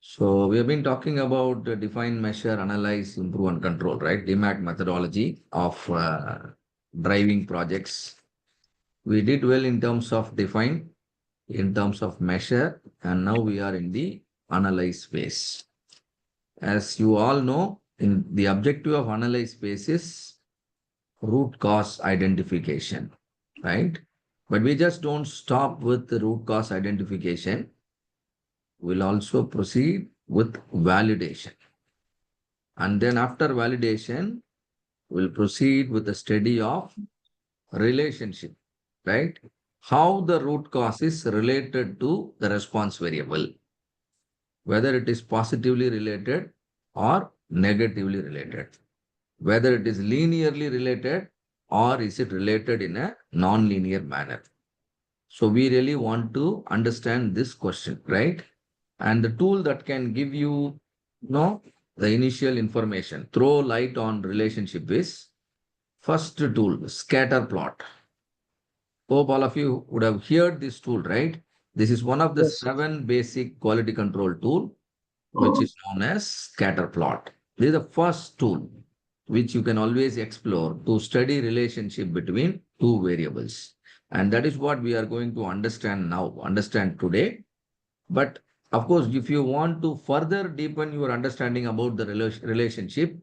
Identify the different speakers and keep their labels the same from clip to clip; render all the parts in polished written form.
Speaker 1: So we have been talking about define, measure, analyze, improve, and control, right? DMAC methodology of driving projects. We did well in terms of define, in terms of measure, and now we are in the analyze phase. As you all know, in the objective of analyze phase is root cause identification, right? But we just don't stop with the root cause identification. We'll also proceed with validation. And then after validation, we'll proceed with the study of relationship, right? How the root cause is related to the response variable, whether it is positively related or negatively related, whether it is linearly related or is it related in a non-linear manner. So we really want to understand this question, right? And the tool that can give you, the initial information, throw light on relationship is first tool, scatter plot. Hope all of you would have heard this tool, right? This is one of the
Speaker 2: Yes.
Speaker 1: 7 basic quality control tool, which is known as scatter plot. This is the first tool which you can always explore to study relationship between two variables. And that is what we are going to understand today. But of course, if you want to further deepen your understanding about the relationship,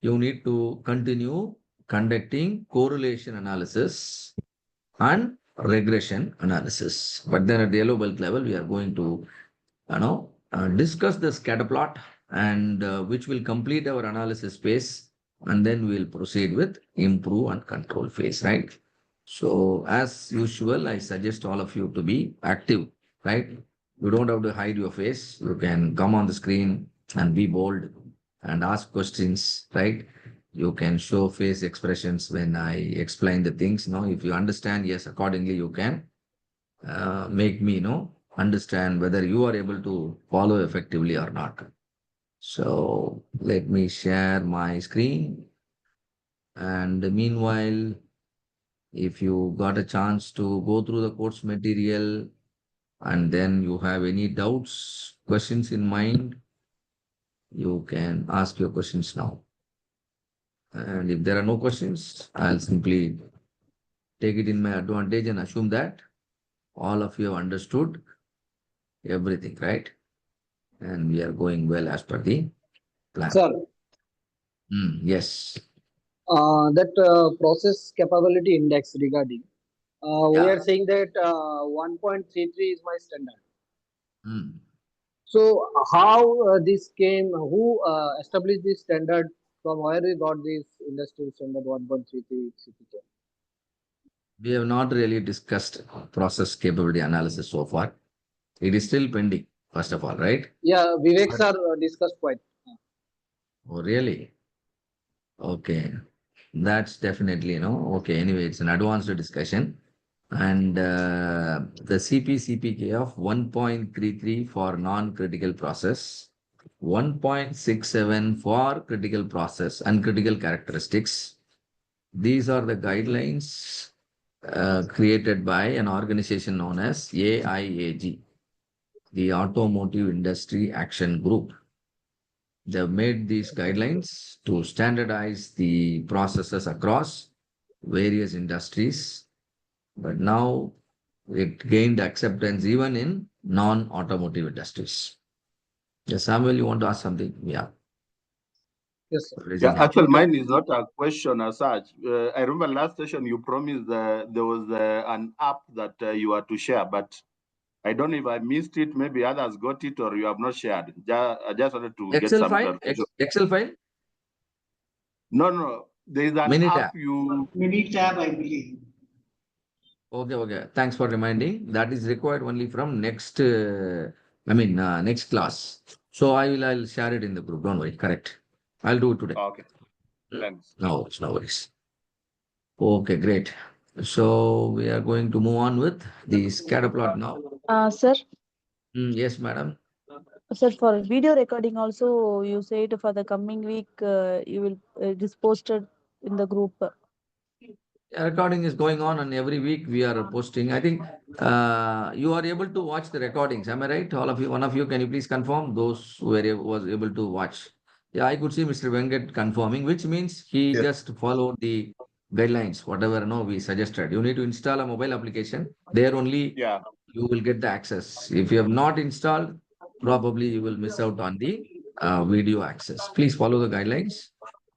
Speaker 1: you need to continue conducting correlation analysis and regression analysis. But then at the yellow belt level, we are going to discuss the scatter plot and which will complete our analysis phase. And then we'll proceed with improve and control phase, right? So as usual, I suggest all of you to be active, right? You don't have to hide your face. You can come on the screen and be bold and ask questions, right? You can show face expressions when I explain the things. If you understand, yes, accordingly you can make me understand whether you are able to follow effectively or not. So let me share my screen. And meanwhile, if you got a chance to go through the course material and then you have any doubts, questions in mind, you can ask your questions now. And if there are no questions, I'll simply take it in my advantage and assume that all of you have understood everything, right? And we are going well as per the plan.
Speaker 2: Sir,
Speaker 1: Yes.
Speaker 2: that process capability index regarding, we
Speaker 1: Yeah.
Speaker 2: are saying that 1.33 is my standard.
Speaker 1: Mm.
Speaker 2: So how this came, who established this standard, from where we got this industrial standard 1.33 CPK?
Speaker 1: We have not really discussed process capability analysis so far. It is still pending, first of all, right?
Speaker 2: Yeah, Vivek
Speaker 1: But,
Speaker 2: sir discussed quite.
Speaker 1: oh, really? Okay. That's definitely, okay. Anyway, it's an advanced discussion. And the CPK of 1.33 for non-critical process, 1.67 for critical process and critical characteristics. These are the guidelines created by an organization known as AIAG, the Automotive Industry Action Group. They've made these guidelines to standardize the processes across various industries, but now it gained acceptance even in non-automotive industries. Yes, Samuel, you want to ask something? Yeah.
Speaker 2: Yes, sir.
Speaker 3: Yeah, actually, mine is not a question as such. I remember last session you promised there was an app that you are to share, but I don't know if I missed it. Maybe others got it or you have not shared. I just wanted to get
Speaker 1: Excel
Speaker 3: some
Speaker 1: file?
Speaker 3: clarification.
Speaker 1: Excel file?
Speaker 3: No. There is an
Speaker 1: Minitab.
Speaker 3: app you.
Speaker 4: Minitab, I believe.
Speaker 1: Okay. Thanks for reminding. That is required only from next, next class. So I'll share it in the group. Don't worry. Correct. I'll do it today.
Speaker 3: Okay, thanks.
Speaker 1: No worries. Okay, great. So we are going to move on with the scatter plot now.
Speaker 5: Sir,
Speaker 1: Yes, madam.
Speaker 5: sir, for video recording also, you said for the coming week, you will it is posted in the group.
Speaker 1: Recording is going on, and every week we are posting. I think you are able to watch the recordings. Am I right? All of you, one of you, can you please confirm those who was able to watch? Yeah, I could see Mr. Venkat confirming, which means he
Speaker 4: Yes.
Speaker 1: just followed the guidelines, whatever no we suggested. You need to install a mobile application. There only
Speaker 3: Yeah.
Speaker 1: you will get the access. If you have not installed, probably you will miss out on the video access. Please follow the guidelines.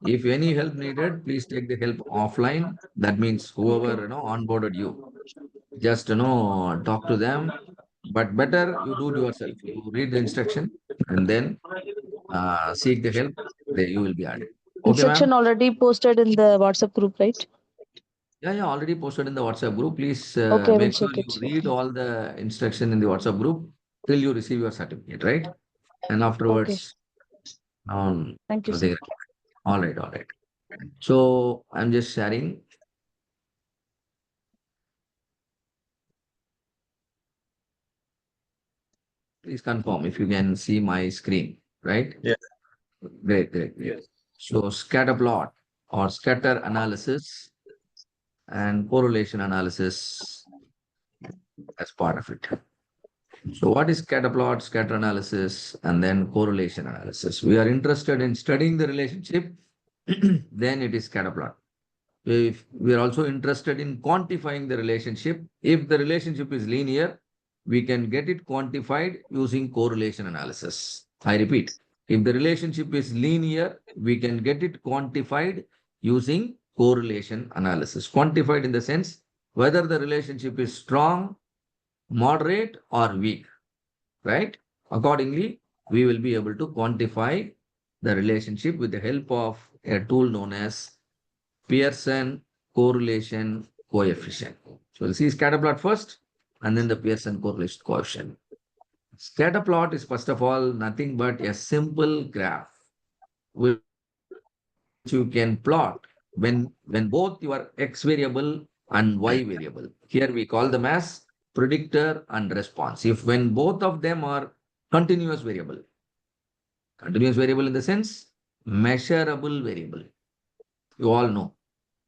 Speaker 1: If any help needed, please take the help offline. That means whoever onboarded you, just talk to them. But better you do it yourself. You read the instruction and then seek the help. Then you will be added. Okay,
Speaker 5: Instruction
Speaker 1: ma'am.
Speaker 5: already posted in the WhatsApp group, right?
Speaker 1: Yeah, already posted in the WhatsApp group. Please
Speaker 5: Okay, I will
Speaker 1: make sure
Speaker 5: check
Speaker 1: you
Speaker 5: it.
Speaker 1: read all the instruction in the WhatsApp group till you receive your certificate, right? And
Speaker 5: Okay.
Speaker 1: afterwards,
Speaker 5: Thank you, sir.
Speaker 1: nothing. All right, all right. So I'm just sharing. Please confirm if you can see my screen, right?
Speaker 4: Yeah.
Speaker 1: Great, great, great.
Speaker 3: Yes.
Speaker 1: So scatter plot or scatter analysis and correlation analysis as part of it. So what is scatter plot, scatter analysis, and then correlation analysis? We are interested in studying the relationship, then it is scatter plot. If we are also interested in quantifying the relationship, if the relationship is linear, we can get it quantified using correlation analysis. I repeat, if the relationship is linear, we can get it quantified using correlation analysis. Quantified in the sense whether the relationship is strong, moderate, or weak, right? Accordingly, we will be able to quantify the relationship with the help of a tool known as Pearson correlation coefficient. So we'll see scatter plot first and then the Pearson correlation coefficient. Scatter plot is first of all nothing but a simple graph which you can plot when both your x variable and y variable. Here we call them as predictor and response. If when both of them are continuous variable in the sense measurable variable. You all know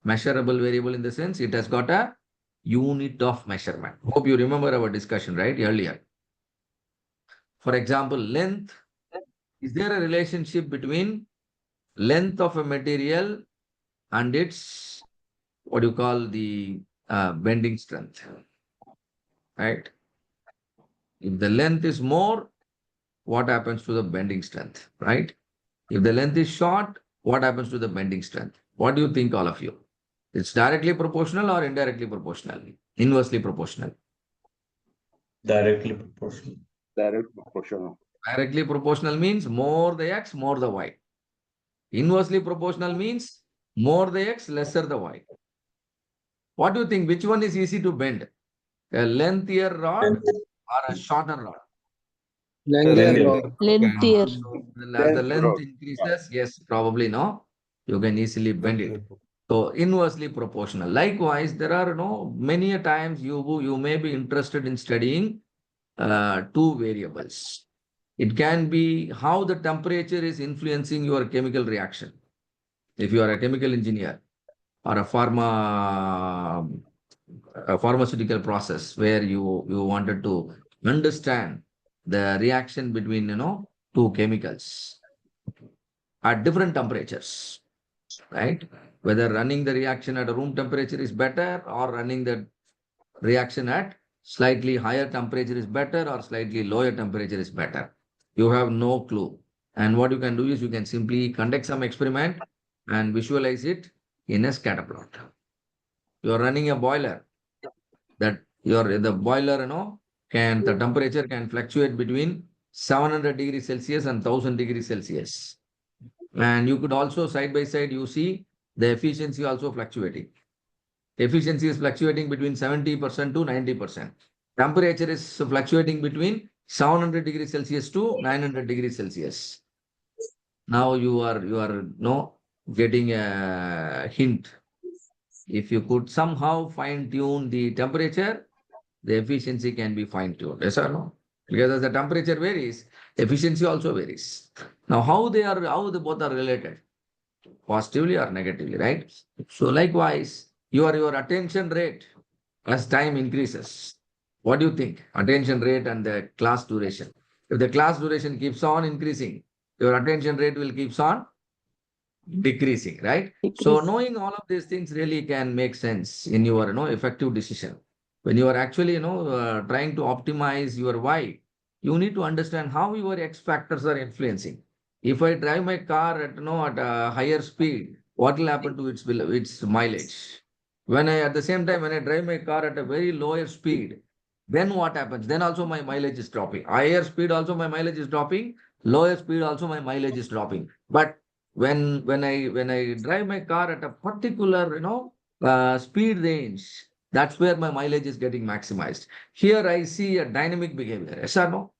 Speaker 1: measurable variable in the sense it has got a unit of measurement. Hope you remember our discussion, right, earlier. For example, length. Is there a relationship between length of a material and its, what do you call, the bending strength, right? If the length is more, what happens to the bending strength, right? If the length is short, what happens to the bending strength? What do you think, all of you? It's directly proportional or indirectly proportional? Inversely proportional.
Speaker 4: Directly proportional.
Speaker 3: Direct proportional.
Speaker 1: Directly proportional means more the x, more the y. Inversely proportional means more the x, lesser the y. What do you think? Which one is easy to bend? A lengthier rod or a shorter rod?
Speaker 2: Lengthier rod.
Speaker 5: Lengthier.
Speaker 1: As the length
Speaker 3: Rod.
Speaker 1: increases, yes, probably no, you can easily bend it. So inversely proportional. Likewise, there are many a times you may be interested in studying two variables. It can be how the temperature is influencing your chemical reaction. If you are a chemical engineer or a pharmaceutical process where you wanted to understand the reaction between two chemicals at different temperatures, right? Whether running the reaction at a room temperature is better or running the reaction at slightly higher temperature is better or slightly lower temperature is better. You have no clue. And what you can do is you can simply conduct some experiment and visualize it in a scatter plot. You are running a boiler. That the boiler, the temperature can fluctuate between 700 degrees Celsius and 1000 degrees Celsius. And you could also side by side, you see the efficiency also fluctuating. Efficiency is fluctuating between 70% to 90%. Temperature is fluctuating between 700 degrees Celsius to 900 degrees Celsius. Now you are getting a hint. If you could somehow fine tune the temperature, the efficiency can be fine tuned. Yes or no? Because as the temperature varies, efficiency also varies. Now, how the both are related, positively or negatively, right? So likewise, your attention rate as time increases. What do you think? Attention rate and the class duration. If the class duration keeps on increasing, your attention rate will keeps on decreasing, right? So
Speaker 5: Decrease.
Speaker 1: knowing all of these things really can make sense in your effective decision. When you are actually trying to optimize your why, you need to understand how your X factors are influencing. If I drive my car at a higher speed, what will happen to its mileage? When I at the same time when I drive my car at a very lower speed, then what happens? Then also my mileage is dropping. Higher speed also my mileage is dropping. Lower speed also my mileage is dropping. But when I drive my car at a particular speed range, that's where my mileage is getting maximized. Here I see a dynamic behavior. Yes or no?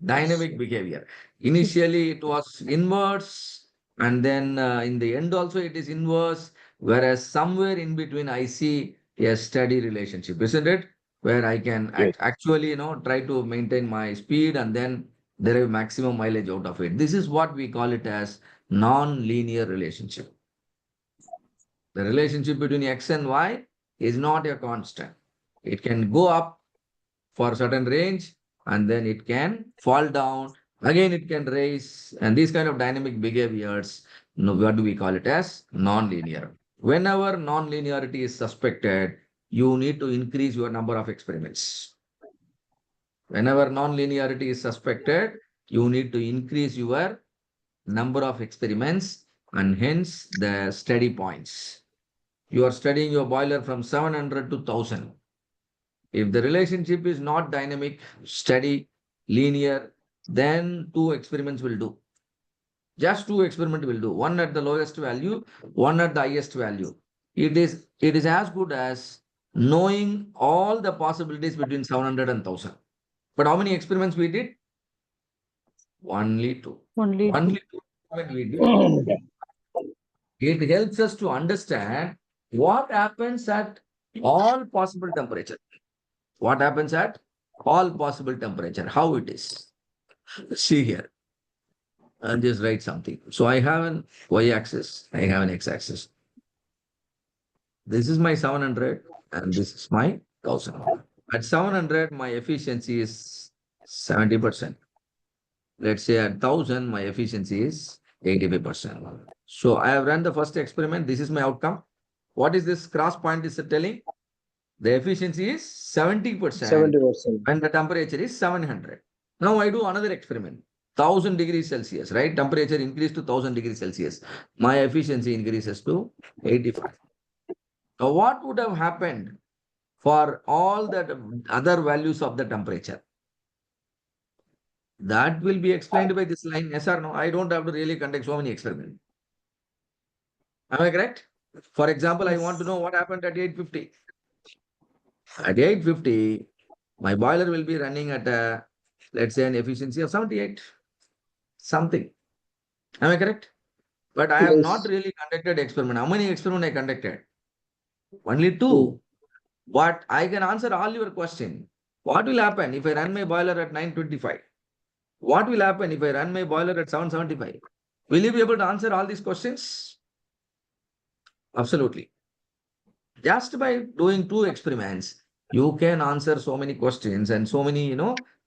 Speaker 1: Dynamic behavior. Initially it was inverse, and then in the end also it is inverse, whereas somewhere in between I see a steady relationship, isn't it? Where I can
Speaker 3: Yes.
Speaker 1: actually try to maintain my speed and then derive maximum mileage out of it. This is what we call it as non-linear relationship. The relationship between X and Y is not a constant. It can go up for a certain range and then it can fall down. Again, it can rise. And these kind of dynamic behaviors, what do we call it as? Non-linear. Whenever non-linearity is suspected, you need to increase your number of experiments. Whenever non-linearity is suspected, you need to increase your number of experiments and hence the study points. You are studying your boiler from 700 to 1000. If the relationship is not dynamic, steady, linear, then 2 experiments will do. Just 2 experiments will do. One at the lowest value, one at the highest value. It is as good as knowing all the possibilities between 700 and 1000. But how many experiments we did? Only 2.
Speaker 5: Only two.
Speaker 1: Only 2 experiments we did. It helps us to understand what happens at all possible temperature. What happens at all possible temperature, how it is. See here, I'll just write something. So I have an y-axis, I have an x-axis. This is my 700 and this is my 1000. At 700, my efficiency is 70%. Let's say at 1000, my efficiency is 85%. So I have run the first experiment. This is my outcome. What is this cross point is telling? The efficiency is 70%
Speaker 2: 70%.
Speaker 1: when the temperature is 700. Now I do another experiment. 1000 degrees Celsius, right? Temperature increased to 1000 degrees Celsius. My efficiency increases to 85. Now what would have happened for all the other values of the temperature? That will be explained by this line, yes or no? I don't have to really conduct so many experiments. Am I correct? For example, I want to know what happened at 850. At 850, my boiler will be running at let's say an efficiency of 78. Something. Am I correct? But I have not
Speaker 2: Yes.
Speaker 1: really conducted experiment. How many experiments I conducted? Only 2. But I can answer all your question. What will happen if I run my boiler at 925? What will happen if I run my boiler at 775? Will you be able to answer all these questions? Absolutely. Just by doing 2 experiments, you can answer so many questions and so many,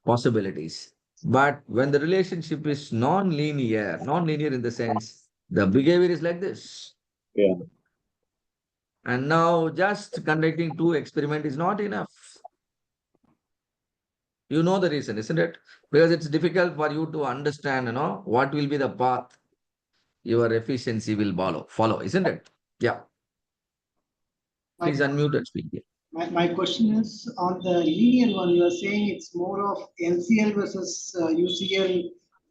Speaker 1: possibilities. But when the relationship is non-linear in the sense, the behavior is like this.
Speaker 3: Yeah.
Speaker 1: And now just conducting 2 experiments is not enough. You know the reason, isn't it? Because it's difficult for you to understand, what will be the path your efficiency will follow, isn't it? Yeah.
Speaker 6: My,
Speaker 1: Please unmute and speak.
Speaker 6: my question is on the linear one, you are saying it's more of MCL versus UCL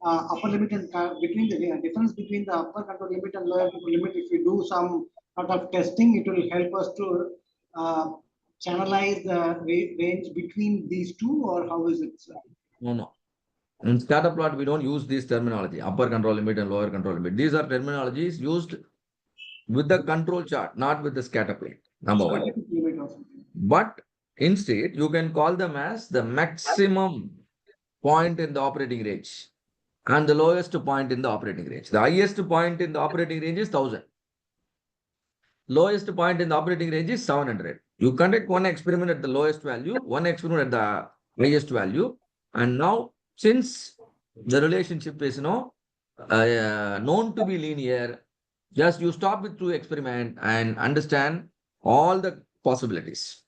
Speaker 6: upper limit and between the difference between the upper control limit and lower control limit. If we do some sort of testing, it will help us to channelize the range between these two, or how is it, sir?
Speaker 1: No. In scatter plot, we don't use this terminology, upper control limit and lower control limit. These are terminologies used with the control chart, not with the scatter plot. Number 1.
Speaker 6: Limit or something.
Speaker 1: But instead, you can call them as the maximum point in the operating range and the lowest point in the operating range. The highest point in the operating range is 1000. lowest point in the operating range is 700. You conduct one experiment at the lowest value, one experiment at the highest value. And now, since the relationship is known to be linear, just you stop with two experiment and understand all the possibilities.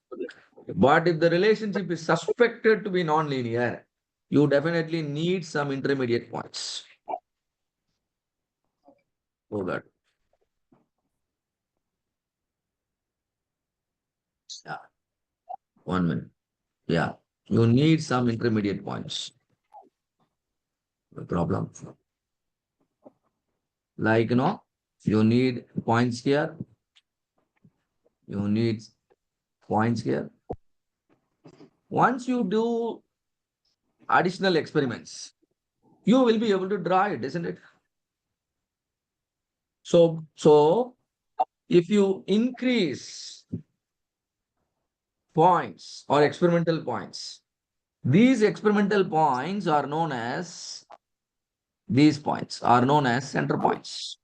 Speaker 1: But if the relationship is suspected to be non-linear, you definitely need some intermediate points. Oh God. Yeah. 1 minute. Yeah. You need some intermediate points. No problem. Like, you need points here. You need points here. Once you do additional experiments, you will be able to draw it, isn't it? So if you increase points or experimental points, these experimental points are known as, these points are known as center points.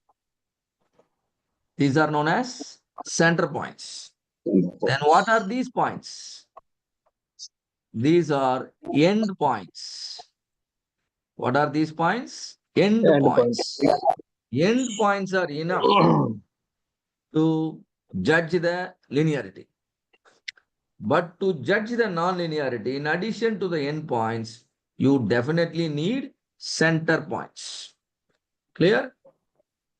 Speaker 1: These are known as center points. Then what are these points? These are end points. What are these points? End points. End points are enough to judge the linearity. But to judge the non-linearity, in addition to the end points, you definitely need center points. Clear?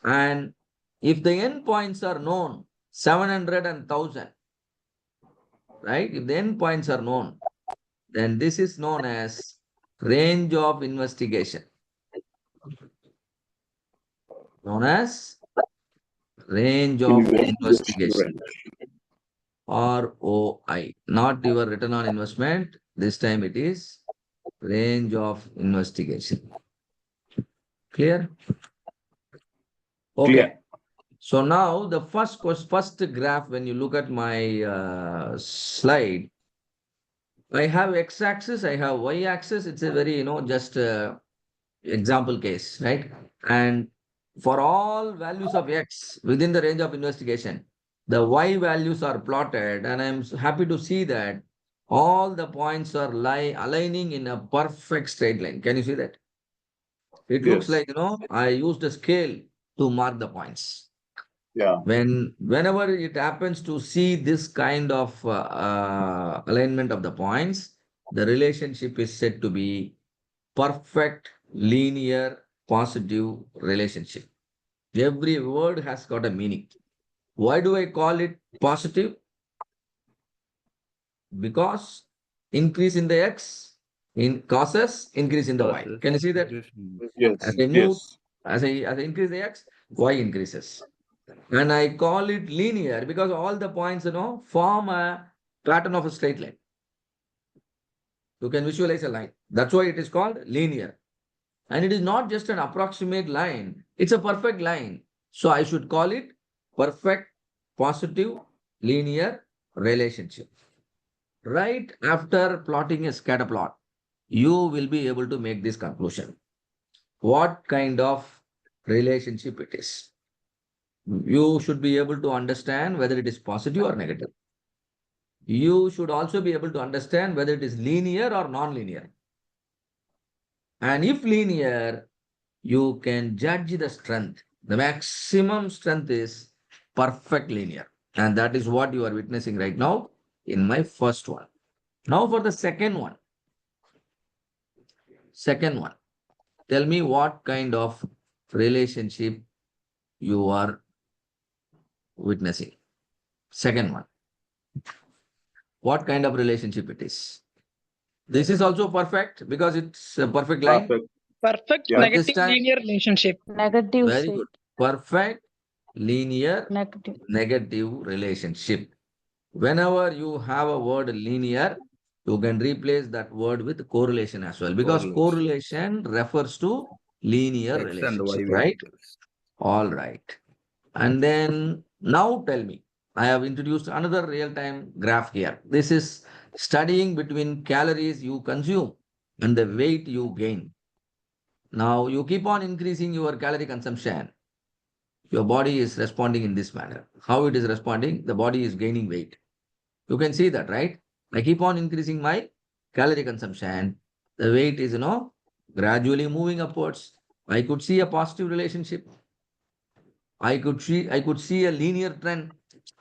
Speaker 1: And if the end points are known, 700 and 1000, right? If the end points are known, then this is known as range of investigation. Known as range of investigation. ROI. Not your return on investment. This time it is range of investigation. Clear? Okay.
Speaker 3: Clear.
Speaker 1: So now the first graph, when you look at my slide, I have x-axis, I have y-axis. It's a very, just example case, right? And for all values of x within the range of investigation, the y values are plotted, and I'm happy to see that all the points are aligning in a perfect straight line. Can you see that? It looks
Speaker 3: Yes.
Speaker 1: like, I used a scale to mark the points.
Speaker 3: Yeah.
Speaker 1: Whenever it happens to see this kind of alignment of the points, the relationship is said to be perfect, linear, positive relationship. Every word has got a meaning. Why do I call it positive? Because increase in the x causes increase in the y. Can you see that?
Speaker 3: Yes.
Speaker 1: As I move,
Speaker 3: Yes.
Speaker 1: as I increase the x, y increases. And I call it linear because all the points, form a pattern of a straight line. You can visualize a line. That's why it is called linear. And it is not just an approximate line. It's a perfect line. So I should call it perfect, positive, linear relationship. Right after plotting a scatter plot, you will be able to make this conclusion. What kind of relationship it is? You should be able to understand whether it is positive or negative. You should also be able to understand whether it is linear or non-linear. And if linear, you can judge the strength. The maximum strength is perfect linear. And that is what you are witnessing right now in my first one. Now for the second one. Second one. Tell me what kind of relationship you are witnessing. Second one. What kind of relationship it is? This is also perfect because it's a perfect line.
Speaker 3: Perfect.
Speaker 7: Perfect
Speaker 3: Yeah.
Speaker 1: But this
Speaker 7: negative
Speaker 1: time,
Speaker 7: linear relationship.
Speaker 5: Negative
Speaker 1: very
Speaker 5: side.
Speaker 1: good. Perfect, linear,
Speaker 5: Negative.
Speaker 1: negative relationship. Whenever you have a word linear, you can replace that word with correlation as well, because correlation refers to linear
Speaker 8: X and Y
Speaker 1: relationship, right?
Speaker 8: variables.
Speaker 1: All right. And then now tell me, I have introduced another real-time graph here. This is studying between calories you consume and the weight you gain. Now you keep on increasing your calorie consumption. your body is responding in this manner. How it is responding? The body is gaining weight. You can see that, right? I keep on increasing my calorie consumption. The weight is, gradually moving upwards. I could see a positive relationship. I could see a linear trend,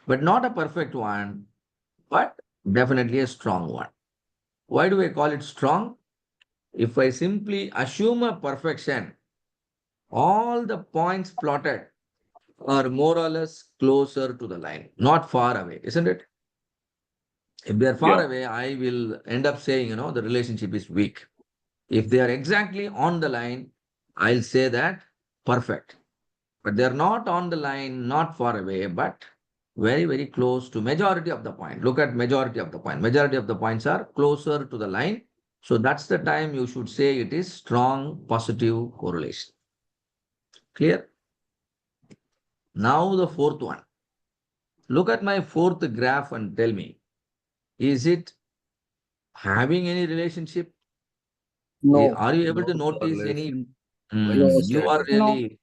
Speaker 1: but not a perfect one, but definitely a strong one. Why do I call it strong? If I simply assume a perfection, all the points plotted are more or less closer to the line, not far away, isn't it? If they are far
Speaker 3: Yeah.
Speaker 1: away, I will end up saying, the relationship is weak. If they are exactly on the line, I'll say that perfect. But they're not on the line, not far away, but very, very close to majority of the point. Look at majority of the point. Majority of the points are closer to the line. So that's the time you should say it is strong positive correlation. Clear? Now the fourth one. Look at my fourth graph and tell me, is it having any relationship?
Speaker 2: No,
Speaker 1: Are you able to
Speaker 7: No
Speaker 1: notice any?
Speaker 7: correlation.
Speaker 2: No,
Speaker 1: You are
Speaker 7: Scattered.
Speaker 5: No.
Speaker 1: really,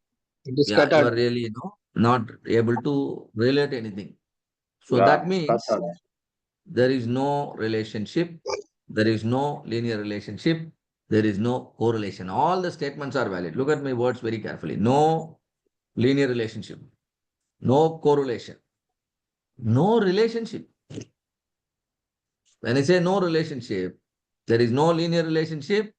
Speaker 2: it is
Speaker 1: yeah, you are
Speaker 2: scattered.
Speaker 1: really, not able to relate anything. So
Speaker 3: Yeah,
Speaker 1: that means
Speaker 3: scattered.
Speaker 1: there is no relationship, there is no linear relationship, there is no correlation. All the statements are valid. Look at my words very carefully. No linear relationship, no correlation, no relationship. When I say no relationship, there is no linear relationship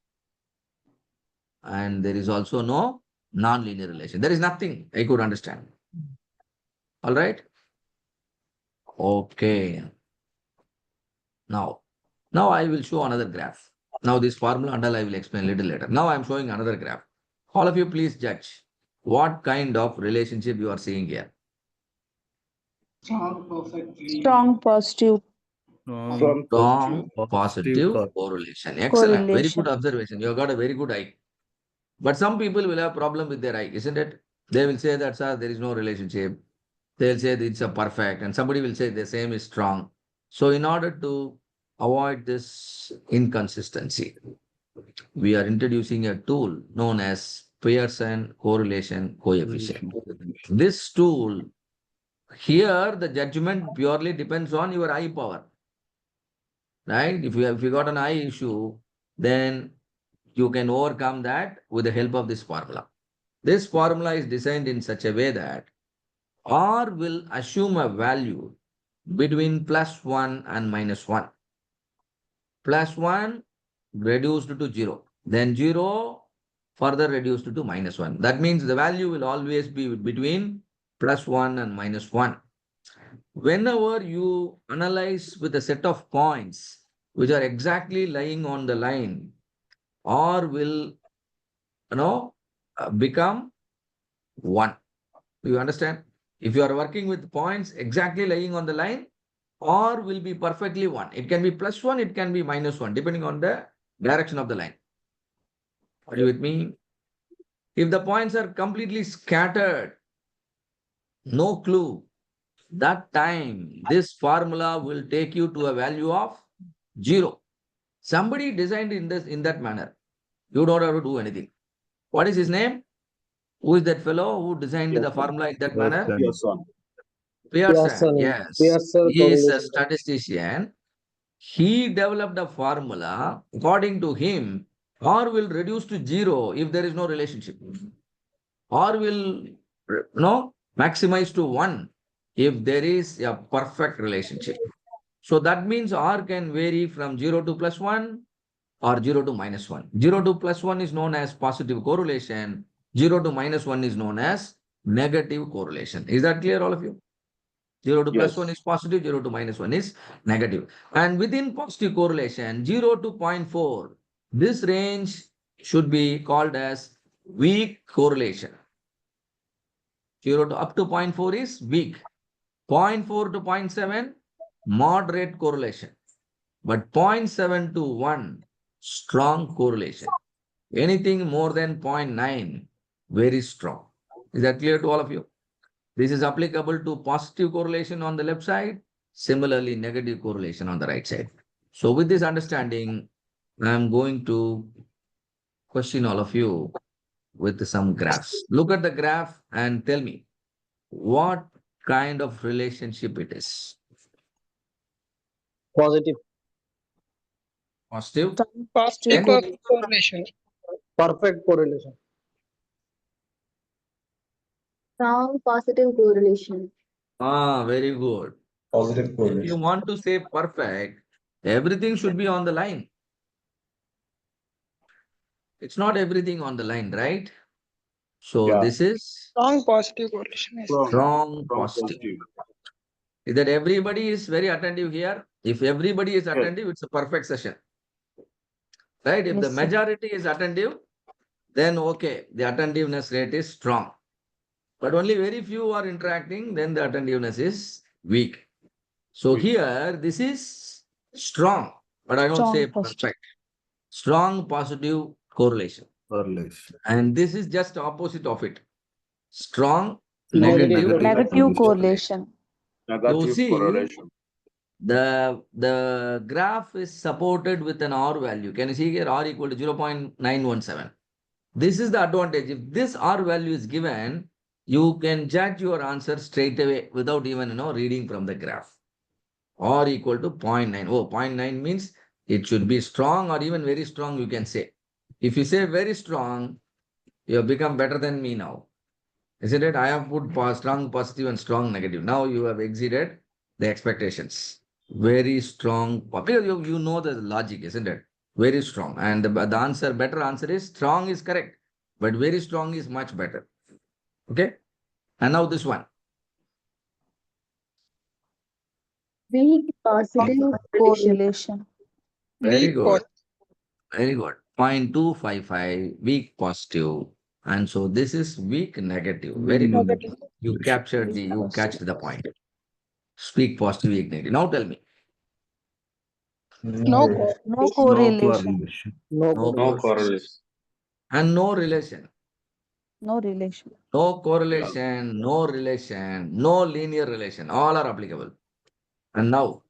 Speaker 1: and there is also no non-linear relation. There is nothing I could understand. All right. Okay. Now I will show another graph. Now this formula and all I will explain a little later. Now I am showing another graph. All of you please judge what kind of relationship you are seeing here.
Speaker 6: Strong, perfectly.
Speaker 5: Strong positive
Speaker 7: Strong
Speaker 1: Strong
Speaker 7: positive
Speaker 1: positive correlation. Excellent. Very good
Speaker 5: correlation.
Speaker 1: observation. You have got a very good eye. But some people will have problem with their eye, isn't it? They will say that, sir, there is no relationship. They'll say it's a perfect, and somebody will say the same is strong. So in order to avoid this inconsistency, we are introducing a tool known as Pearson correlation coefficient. This tool, here the judgment purely depends on your eye power, right? If you got an eye issue, then you can overcome that with the help of this formula. This formula is designed in such a way that R will assume a value between +1 and -1. +1 reduced to 0. Then 0 further reduced to -1. That means the value will always be between +1 and -1. Whenever you analyze with a set of points which are exactly lying on the line, R will become 1. Do you understand? If you are working with points exactly lying on the line, R will be perfectly 1. It can be +1, it can be -1, depending on the direction of the line. Are you with me? If the points are completely scattered, no clue, that time this formula will take you to a value of 0. Somebody designed in that manner. You don't have to do anything. What is his name? Who is that fellow who designed the formula in that manner?
Speaker 3: Pearson.
Speaker 1: Pearson, yes.
Speaker 2: Pearson
Speaker 1: He is a
Speaker 2: correlation.
Speaker 1: statistician. He developed a formula. According to him, R will reduce to 0 if there is no relationship. R will maximize to 1 if there is a perfect relationship. So that means R can vary from 0 to +1 or 0 to -1. 0 to +1 is known as positive correlation. 0 to -1 is known as negative correlation. Is that clear, all of you? 0 to
Speaker 3: Yes.
Speaker 1: +1 is positive, 0 to -1 is negative. And within positive correlation, 0 to 0.4, this range should be called as weak correlation. 0 to up to 0.4 is weak. 0.4 to 0.7, moderate correlation. But 0.7 to 1, strong correlation. Anything more than 0.9, very strong. Is that clear to all of you? This is applicable to positive correlation on the left side, similarly negative correlation on the right side. So with this understanding, I'm going to question all of you with some graphs. Look at the graph and tell me, what kind of relationship it is?
Speaker 2: Positive.
Speaker 1: Positive?
Speaker 8: Positive
Speaker 1: Then
Speaker 8: correlation.
Speaker 2: Perfect correlation.
Speaker 9: Strong positive correlation.
Speaker 1: very good.
Speaker 4: Positive
Speaker 1: If you
Speaker 4: correlation.
Speaker 1: want to say perfect, everything should be on the line. It's not everything on the line, right? So
Speaker 3: Yeah.
Speaker 1: this is
Speaker 8: Strong positive correlation. Yes.
Speaker 1: strong
Speaker 3: Strong
Speaker 1: positive.
Speaker 3: positive.
Speaker 1: Is that everybody is very attentive here? If everybody is
Speaker 3: Yes.
Speaker 1: attentive, it's a perfect session. Right? If the
Speaker 5: Yes, sir.
Speaker 1: majority is attentive, then okay, the attentiveness rate is strong. But only very few are interacting, then the attentiveness is weak. So
Speaker 3: Weak.
Speaker 1: here, this is strong, but I don't
Speaker 5: Strong
Speaker 1: say
Speaker 5: positive.
Speaker 1: perfect. Strong positive correlation.
Speaker 7: Correlation.
Speaker 1: And this is just opposite of it. Strong
Speaker 2: Negative
Speaker 1: negative
Speaker 2: correlation.
Speaker 5: Negative correlation.
Speaker 3: Negative
Speaker 1: see,
Speaker 3: correlation.
Speaker 1: the graph is supported with an R value. Can you see here R equal to 0.917? This is the advantage. If this R value is given, you can judge your answer straight away without even reading from the graph. R equal to 0.9. Oh, 0.9 means it should be strong or even very strong, you can say. If you say very strong, you have become better than me now. Isn't it? I have put strong positive and strong negative. Now you have exceeded the expectations. Very strong, because you know the logic, isn't it? Very strong. And the answer, better answer is strong is correct, but very strong is much better. Okay? And now this one.
Speaker 9: Weak positive correlation.
Speaker 5: Correlation.
Speaker 1: Very
Speaker 8: Weak
Speaker 1: good. Very good. 0.255, weak positive. And so this is weak negative. Very good.
Speaker 8: Negative.
Speaker 1: You captured you catch the point. Speak positive, weak negative. Now tell me.
Speaker 8: No.
Speaker 4: No.
Speaker 5: No
Speaker 7: No
Speaker 5: correlation.
Speaker 7: correlation.
Speaker 2: No
Speaker 1: No
Speaker 2: correlation.
Speaker 3: correlation.
Speaker 1: And no relation.
Speaker 5: No relation.
Speaker 1: No correlation, no relation, no linear relation. All are applicable. And now,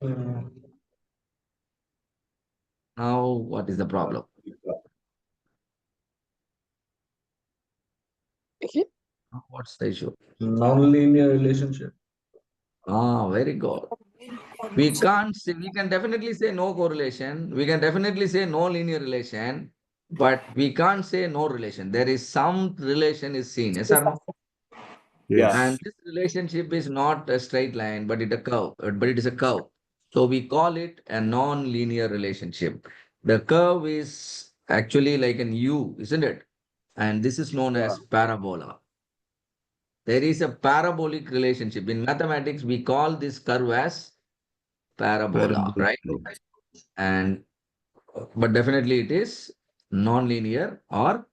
Speaker 4: Mm,
Speaker 1: now what is the problem? What's the issue?
Speaker 4: Non-linear relationship.
Speaker 1: Very good. We can't say, we can definitely say no correlation. We can definitely say no linear relation, but we can't say no relation. There is some relation is seen. Yes or no?
Speaker 7: Yes.
Speaker 1: And this relationship is not a straight line, but it is a curve. So we call it a non-linear relationship. The curve is actually like an U, isn't it? And this is known as parabola. There is a parabolic relationship. In mathematics, we call this curve as parabola, right? And but definitely it is non-linear or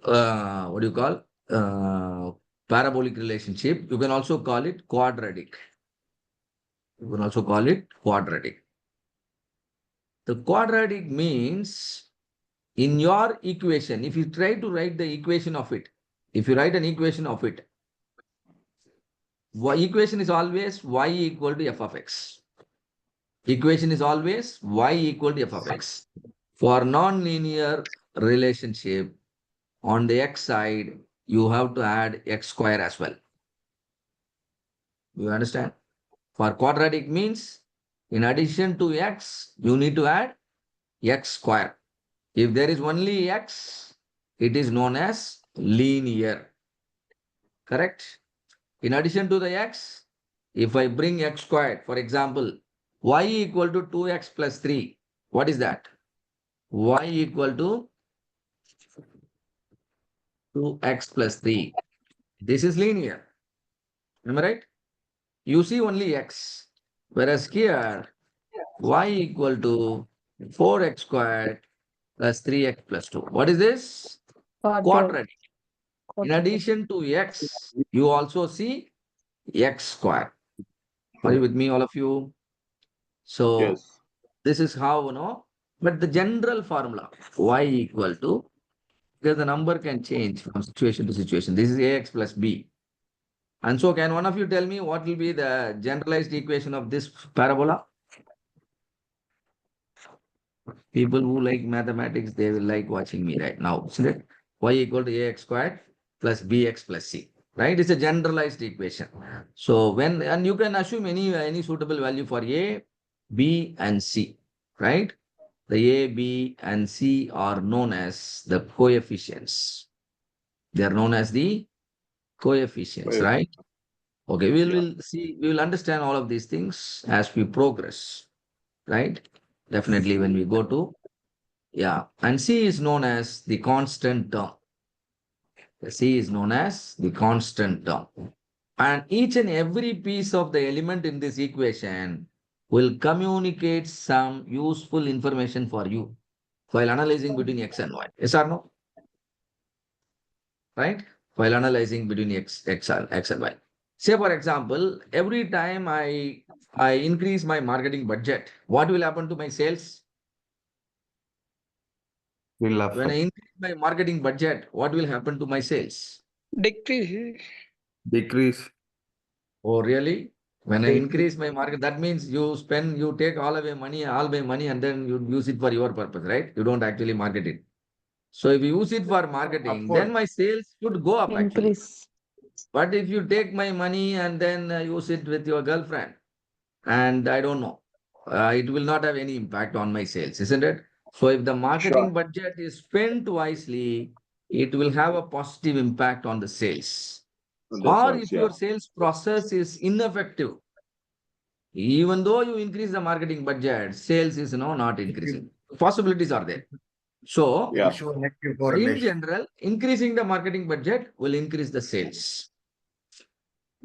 Speaker 1: what do you call parabolic relationship. You can also call it quadratic. You can also call it quadratic. The quadratic means in your equation, if you try to write the equation of it, if you write an equation of it, equation is always y equal to f of x. Equation is always y equal to f of x. For non-linear relationship, on the x side, you have to add x square as well. You understand? For quadratic means, in addition to x, you need to add x square. If there is only x, it is known as linear. Correct? In addition to the x, if I bring x squared, for example, y equal to 2x plus 3, what is that? Y equal to 2x plus 3. This is linear. Am I right? You see only x. Whereas here, y equal to 4x squared plus 3x plus 2. What is this? Quadratic. In addition to x, you also see x squared. Are you with me, all of you? So
Speaker 3: Yes.
Speaker 1: this is how, but the general formula, y equal to, because the number can change from situation to situation. This is ax plus b. And so can one of you tell me what will be the generalized equation of this parabola? People who like mathematics, they will like watching me right now. Isn't it? Y equal to ax squared plus bx plus c. Right? It's a generalized equation. So and you can assume any suitable value for a, b, and c. Right? The a, b, and c are known as the coefficients. They are known as the coefficients, right? Okay, we will see, we will understand all of these things as we progress, right? Definitely when we go to, yeah, and C is known as the constant term. The C is known as the constant term. And each and every piece of the element in this equation will communicate some useful information for you while analyzing between X and Y. Yes or no? Right? While analyzing between X and Y. Say, for example, every time I increase my marketing budget, what will happen to my sales?
Speaker 7: Will
Speaker 1: When I
Speaker 7: affect.
Speaker 1: increase my marketing budget, what will happen to my sales?
Speaker 8: Decrease.
Speaker 7: Decrease.
Speaker 1: Oh, really? When I
Speaker 6: Decrease.
Speaker 1: increase my market, that means you take all my money, and then you use it for your purpose, right? You don't actually market it. So if you use it for marketing, then my sales should go up actually.
Speaker 5: Increase.
Speaker 1: But if you take my money and then use it with your girlfriend, and I don't know, it will not have any impact on my sales, isn't it? So if the marketing budget is spent wisely, it will have a positive impact on the sales. Or if your sales process is ineffective, even though you increase the marketing budget, sales is not increasing. Possibilities are there. So in general, increasing the marketing budget will increase the sales.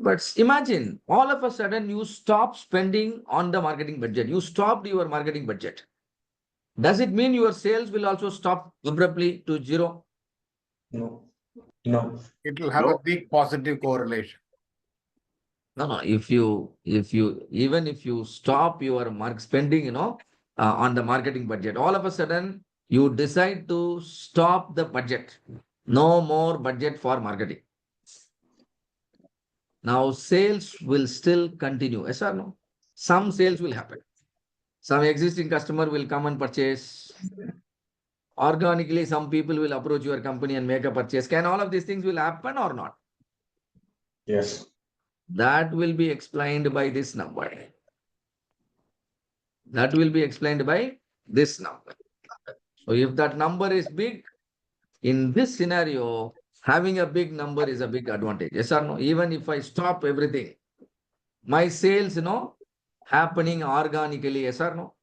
Speaker 1: But imagine all of a sudden you stop spending on the marketing budget. You stopped your marketing budget. Does it mean your sales will also stop abruptly to zero?
Speaker 4: No. No.
Speaker 10: It will have a big positive correlation.
Speaker 1: No. Even if you stop your spending, on the marketing budget, all of a sudden you decide to stop the budget. No more budget for marketing. Now sales will still continue. Yes or no? Some sales will happen. Some existing customer will come and purchase. Organically, some people will approach your company and make a purchase. Can all of these things will happen or not?
Speaker 4: Yes.
Speaker 1: That will be explained by this number. That will be explained by this number. So if that number is big, in this scenario, having a big number is a big advantage. Yes or no? Even if I stop everything, my sales, happening organically. Yes or no?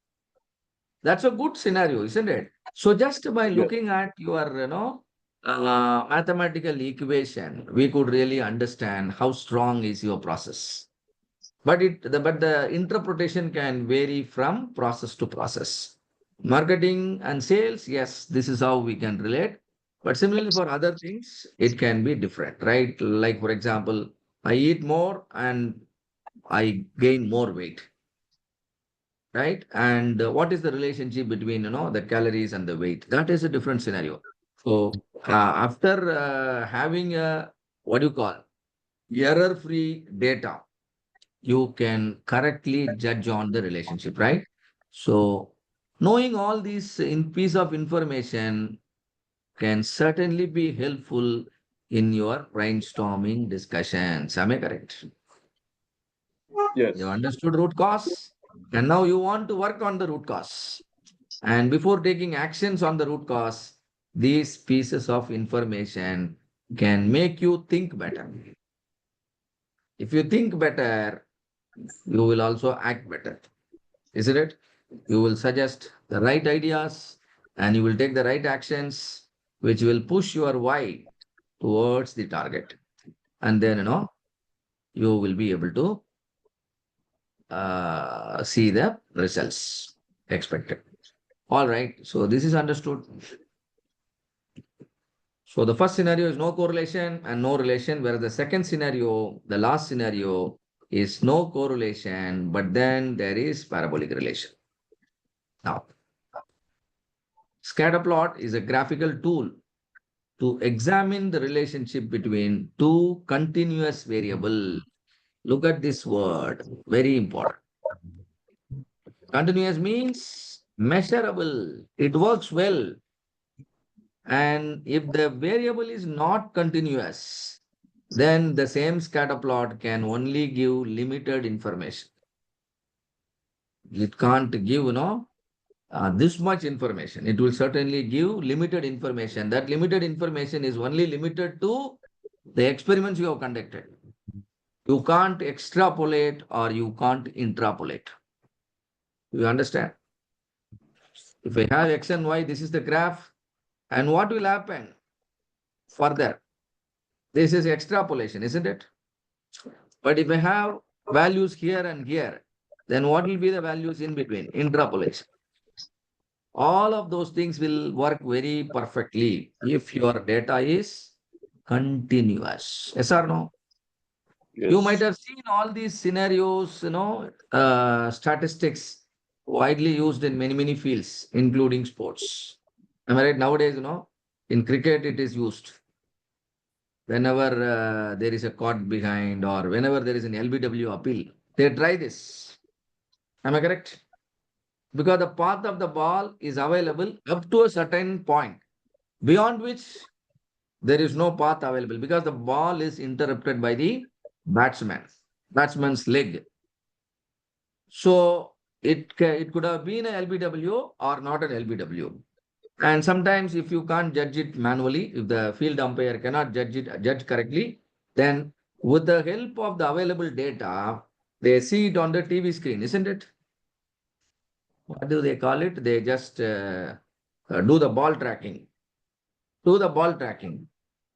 Speaker 1: That's a good scenario, isn't it? So just by looking at your, mathematical equation, we could really understand how strong is your process. But the interpretation can vary from process to process. Marketing and sales, yes, this is how we can relate. But similarly for other things, it can be different, right? Like, for example, I eat more and I gain more weight, right? And what is the relationship between, the calories and the weight? That is a different scenario. So after having what do you call, error-free data, you can correctly judge on the relationship, right? So knowing all these piece of information can certainly be helpful in your brainstorming discussions. Am I correct?
Speaker 3: Yes.
Speaker 1: You understood root cause, and now you want to work on the root cause. And before taking actions on the root cause, these pieces of information can make you think better. If you think better, you will also act better, isn't it? You will suggest the right ideas and you will take the right actions, which will push your why towards the target. And then, you will be able to see the results expected. All right. So this is understood. So the first scenario is no correlation and no relation, whereas the second scenario, the last scenario, is no correlation, but then there is parabolic relation. Now, scatter plot is a graphical tool to examine the relationship between two continuous variables. Look at this word, very important. Continuous means measurable, it works well. And if the variable is not continuous, then the same scatter plot can only give limited information. It can't give, this much information. It will certainly give limited information. That limited information is only limited to the experiments you have conducted. You can't extrapolate or you can't interpolate. You understand? If I have X and Y, this is the graph. And what will happen further? This is extrapolation, isn't it? But if I have values here and here, then what will be the values in between? Interpolation. All of those things will work very perfectly if your data is continuous. Yes or no? You might have seen all these scenarios, statistics widely used in many, many fields, including sports. Am I right? Nowadays, in cricket, it is used. Whenever there is a caught behind or whenever there is an LBW appeal, they try this. Am I correct? Because the path of the ball is available up to a certain point, beyond which there is no path available because the ball is interrupted by the batsman's leg. So it could have been an LBW or not an LBW. And sometimes if you can't judge it manually, if the field umpire cannot judge correctly, then with the help of the available data, they see it on the TV screen, isn't it? What do they call it? They just do the ball tracking.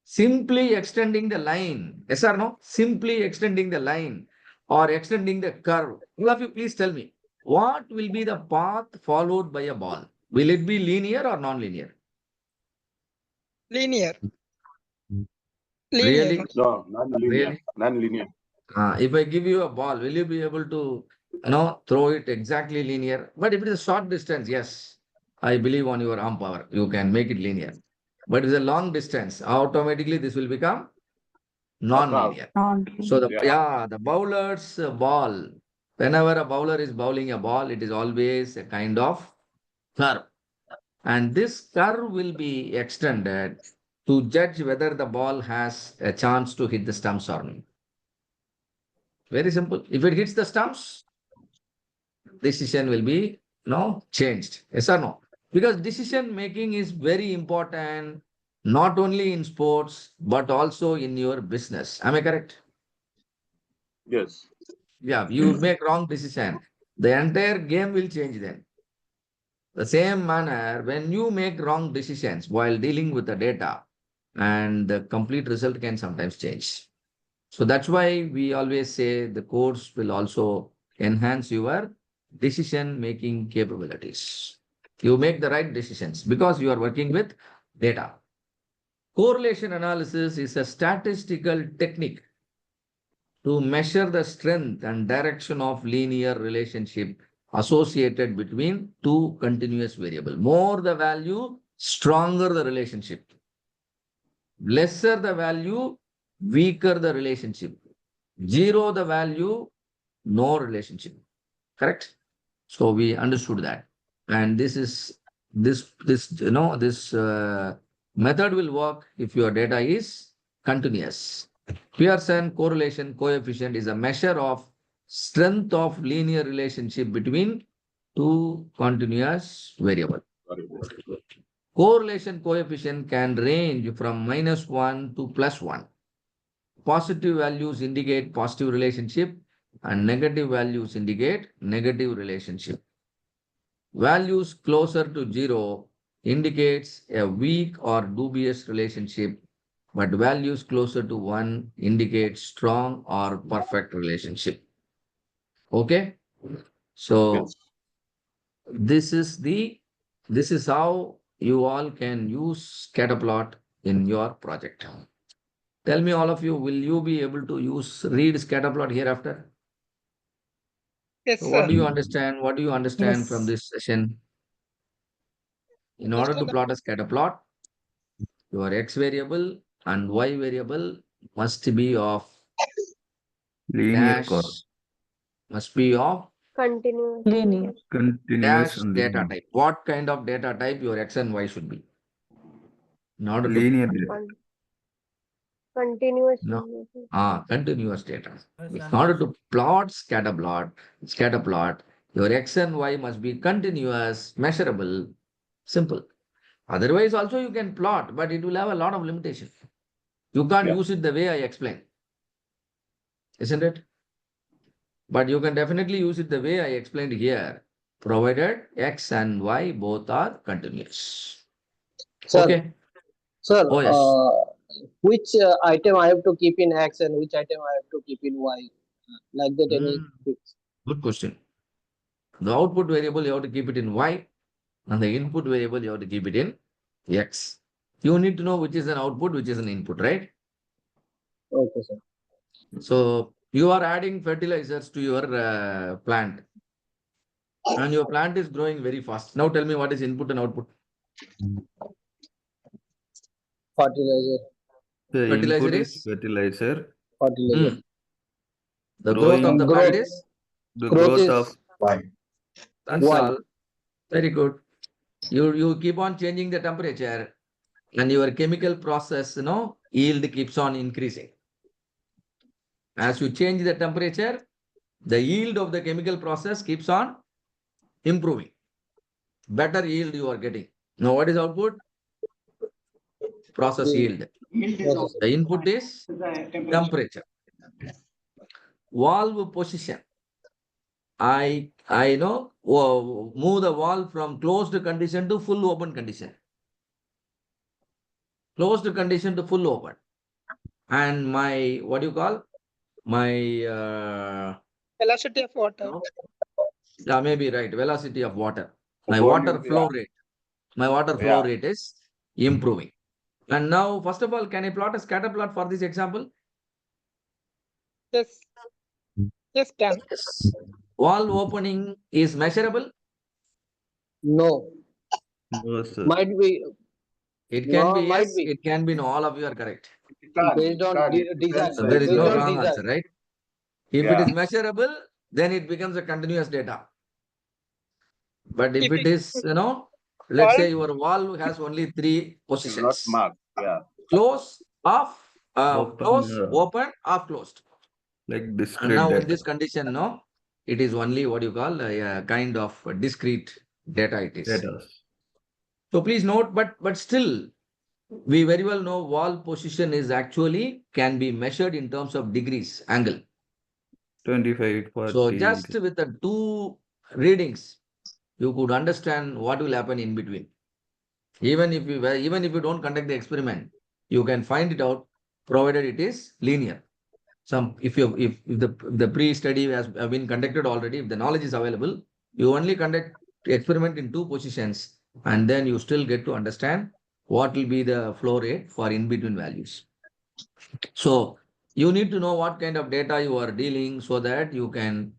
Speaker 1: Simply extending the line. Yes or no? Simply extending the line or extending the curve. All of you, please tell me, what will be the path followed by a ball? Will it be linear or non-linear?
Speaker 8: Linear.
Speaker 1: Really?
Speaker 3: No, non-linear.
Speaker 1: Really?
Speaker 3: Non-linear.
Speaker 1: If I give you a ball, will you be able to, throw it exactly linear? But if it is a short distance, yes, I believe on your arm power, you can make it linear. But if it's a long distance, automatically this will become non-linear. So the bowler's ball, whenever a bowler is bowling a ball, it is always a kind of curve. And this curve will be extended to judge whether the ball has a chance to hit the stumps or not. Very simple. If it hits the stumps, decision will be changed. Yes or no? Because decision making is very important, not only in sports, but also in your business. Am I correct?
Speaker 3: Yes.
Speaker 1: Yeah, you make wrong decision. The entire game will change then. The same manner, when you make wrong decisions while dealing with the data, and the complete result can sometimes change. So that's why we always say the course will also enhance your decision-making capabilities. You make the right decisions because you are working with data. Correlation analysis is a statistical technique to measure the strength and direction of linear relationship associated between two continuous variables. More the value, stronger the relationship. Lesser the value, weaker the relationship. Zero the value, no relationship. Correct? So we understood that. And this method will work if your data is continuous. Pearson correlation coefficient is a measure of strength of linear relationship between two continuous variables. Correlation coefficient can range from -1 to +1. Positive values indicate positive relationship and negative values indicate negative relationship. Values closer to 0 indicates a weak or dubious relationship, but values closer to 1 indicate strong or perfect relationship. Okay? So this is how you all can use scatterplot in your project. Tell me, all of you, will you be able to read scatterplot hereafter?
Speaker 8: Yes,
Speaker 1: So
Speaker 8: sir.
Speaker 1: what do you understand? What do you understand from
Speaker 5: Yes.
Speaker 1: this session? In order to plot a scatterplot, your x variable and y variable must be of
Speaker 7: Linear
Speaker 1: dash, must be of
Speaker 8: Continuous.
Speaker 5: Linear.
Speaker 7: Continuous
Speaker 1: Dash
Speaker 7: and
Speaker 1: data
Speaker 7: linear.
Speaker 1: type. What kind of data type your X and Y should be? In order to
Speaker 7: Linear data.
Speaker 8: Con- Continuous.
Speaker 1: No. Continuous data. In order to plot scatter plot, your X and Y must be continuous, measurable, simple. Otherwise, also you can plot, but it will have a lot of limitations. You can't
Speaker 3: Yeah.
Speaker 1: use it the way I explained, isn't it? But you can definitely use it the way I explained here, provided X and Y both are continuous.
Speaker 2: Sir,
Speaker 1: Okay.
Speaker 2: sir,
Speaker 1: Oh, yes.
Speaker 2: which item I have to keep in X and which item I have to keep in Y? Like that, any fix?
Speaker 1: Good question. The output variable, you have to keep it in Y, and the input variable, you have to keep it in X. You need to know which is an output, which is an input, right?
Speaker 2: Okay, sir.
Speaker 1: So you are adding fertilizers to your plant, and your plant is growing very fast. Now tell me what is input and output.
Speaker 2: Fertilizer.
Speaker 7: The
Speaker 1: Fertilizer
Speaker 7: input is
Speaker 1: is
Speaker 7: fertilizer.
Speaker 2: Fertilizer.
Speaker 1: The growth of the plant is.
Speaker 7: The
Speaker 2: Growth
Speaker 7: growth
Speaker 2: is
Speaker 7: of
Speaker 4: Y.
Speaker 1: That's
Speaker 2: Y.
Speaker 1: all. Very good. You keep on changing the temperature, and your chemical process, yield keeps on increasing. As you change the temperature, the yield of the chemical process keeps on improving. Better yield you are getting. Now, what is output? Process yield.
Speaker 6: Yield is
Speaker 2: Yes,
Speaker 6: also
Speaker 1: The input is
Speaker 6: the temperature.
Speaker 1: temperature. Valve position. I know move the valve from closed condition to full open condition. Closed condition to full open. And my, what do you call? My,
Speaker 8: Velocity of water.
Speaker 1: yeah, maybe right, velocity of water. My
Speaker 3: Volume,
Speaker 1: water flow
Speaker 3: yeah.
Speaker 1: rate. My water flow rate is improving. And now, first of all, can I plot a scatter plot for this example?
Speaker 8: Yes. Yes, can.
Speaker 1: Yes. Valve opening is measurable.
Speaker 2: No.
Speaker 7: no, sir.
Speaker 2: Might be.
Speaker 1: It can
Speaker 2: No,
Speaker 1: be
Speaker 2: might
Speaker 1: yes,
Speaker 2: be.
Speaker 1: it can be no. All of you are correct.
Speaker 2: Based on
Speaker 3: It
Speaker 2: design.
Speaker 3: depends
Speaker 1: So there is
Speaker 2: Based
Speaker 1: no
Speaker 2: on
Speaker 1: wrong
Speaker 2: design.
Speaker 1: answer, right? If it
Speaker 3: Yeah.
Speaker 1: is measurable, then it becomes a continuous data. But if
Speaker 8: If
Speaker 1: it
Speaker 8: it
Speaker 1: is, let's
Speaker 8: Valve-
Speaker 1: say your valve has only 3
Speaker 3: It's not
Speaker 1: positions.
Speaker 3: marked. Yeah.
Speaker 1: Close, off,
Speaker 7: Open,
Speaker 1: close, open, off, closed.
Speaker 7: like
Speaker 1: And
Speaker 7: discrete
Speaker 1: now in
Speaker 7: data.
Speaker 1: this condition, it is only what you call a kind of discrete data it is.
Speaker 7: Data.
Speaker 1: So please note, but still, we very well know valve position is actually can be measured in terms of degrees, angle.
Speaker 7: 25, 40.
Speaker 1: So just with the 2 readings, you could understand what will happen in between. Even if you don't conduct the experiment, you can find it out, provided it is linear. If the pre-study has been conducted already, if the knowledge is available, you only conduct the experiment in 2 positions, and then you still get to understand what will be the flow rate for in-between values. So you need to know what kind of data you are dealing so that you can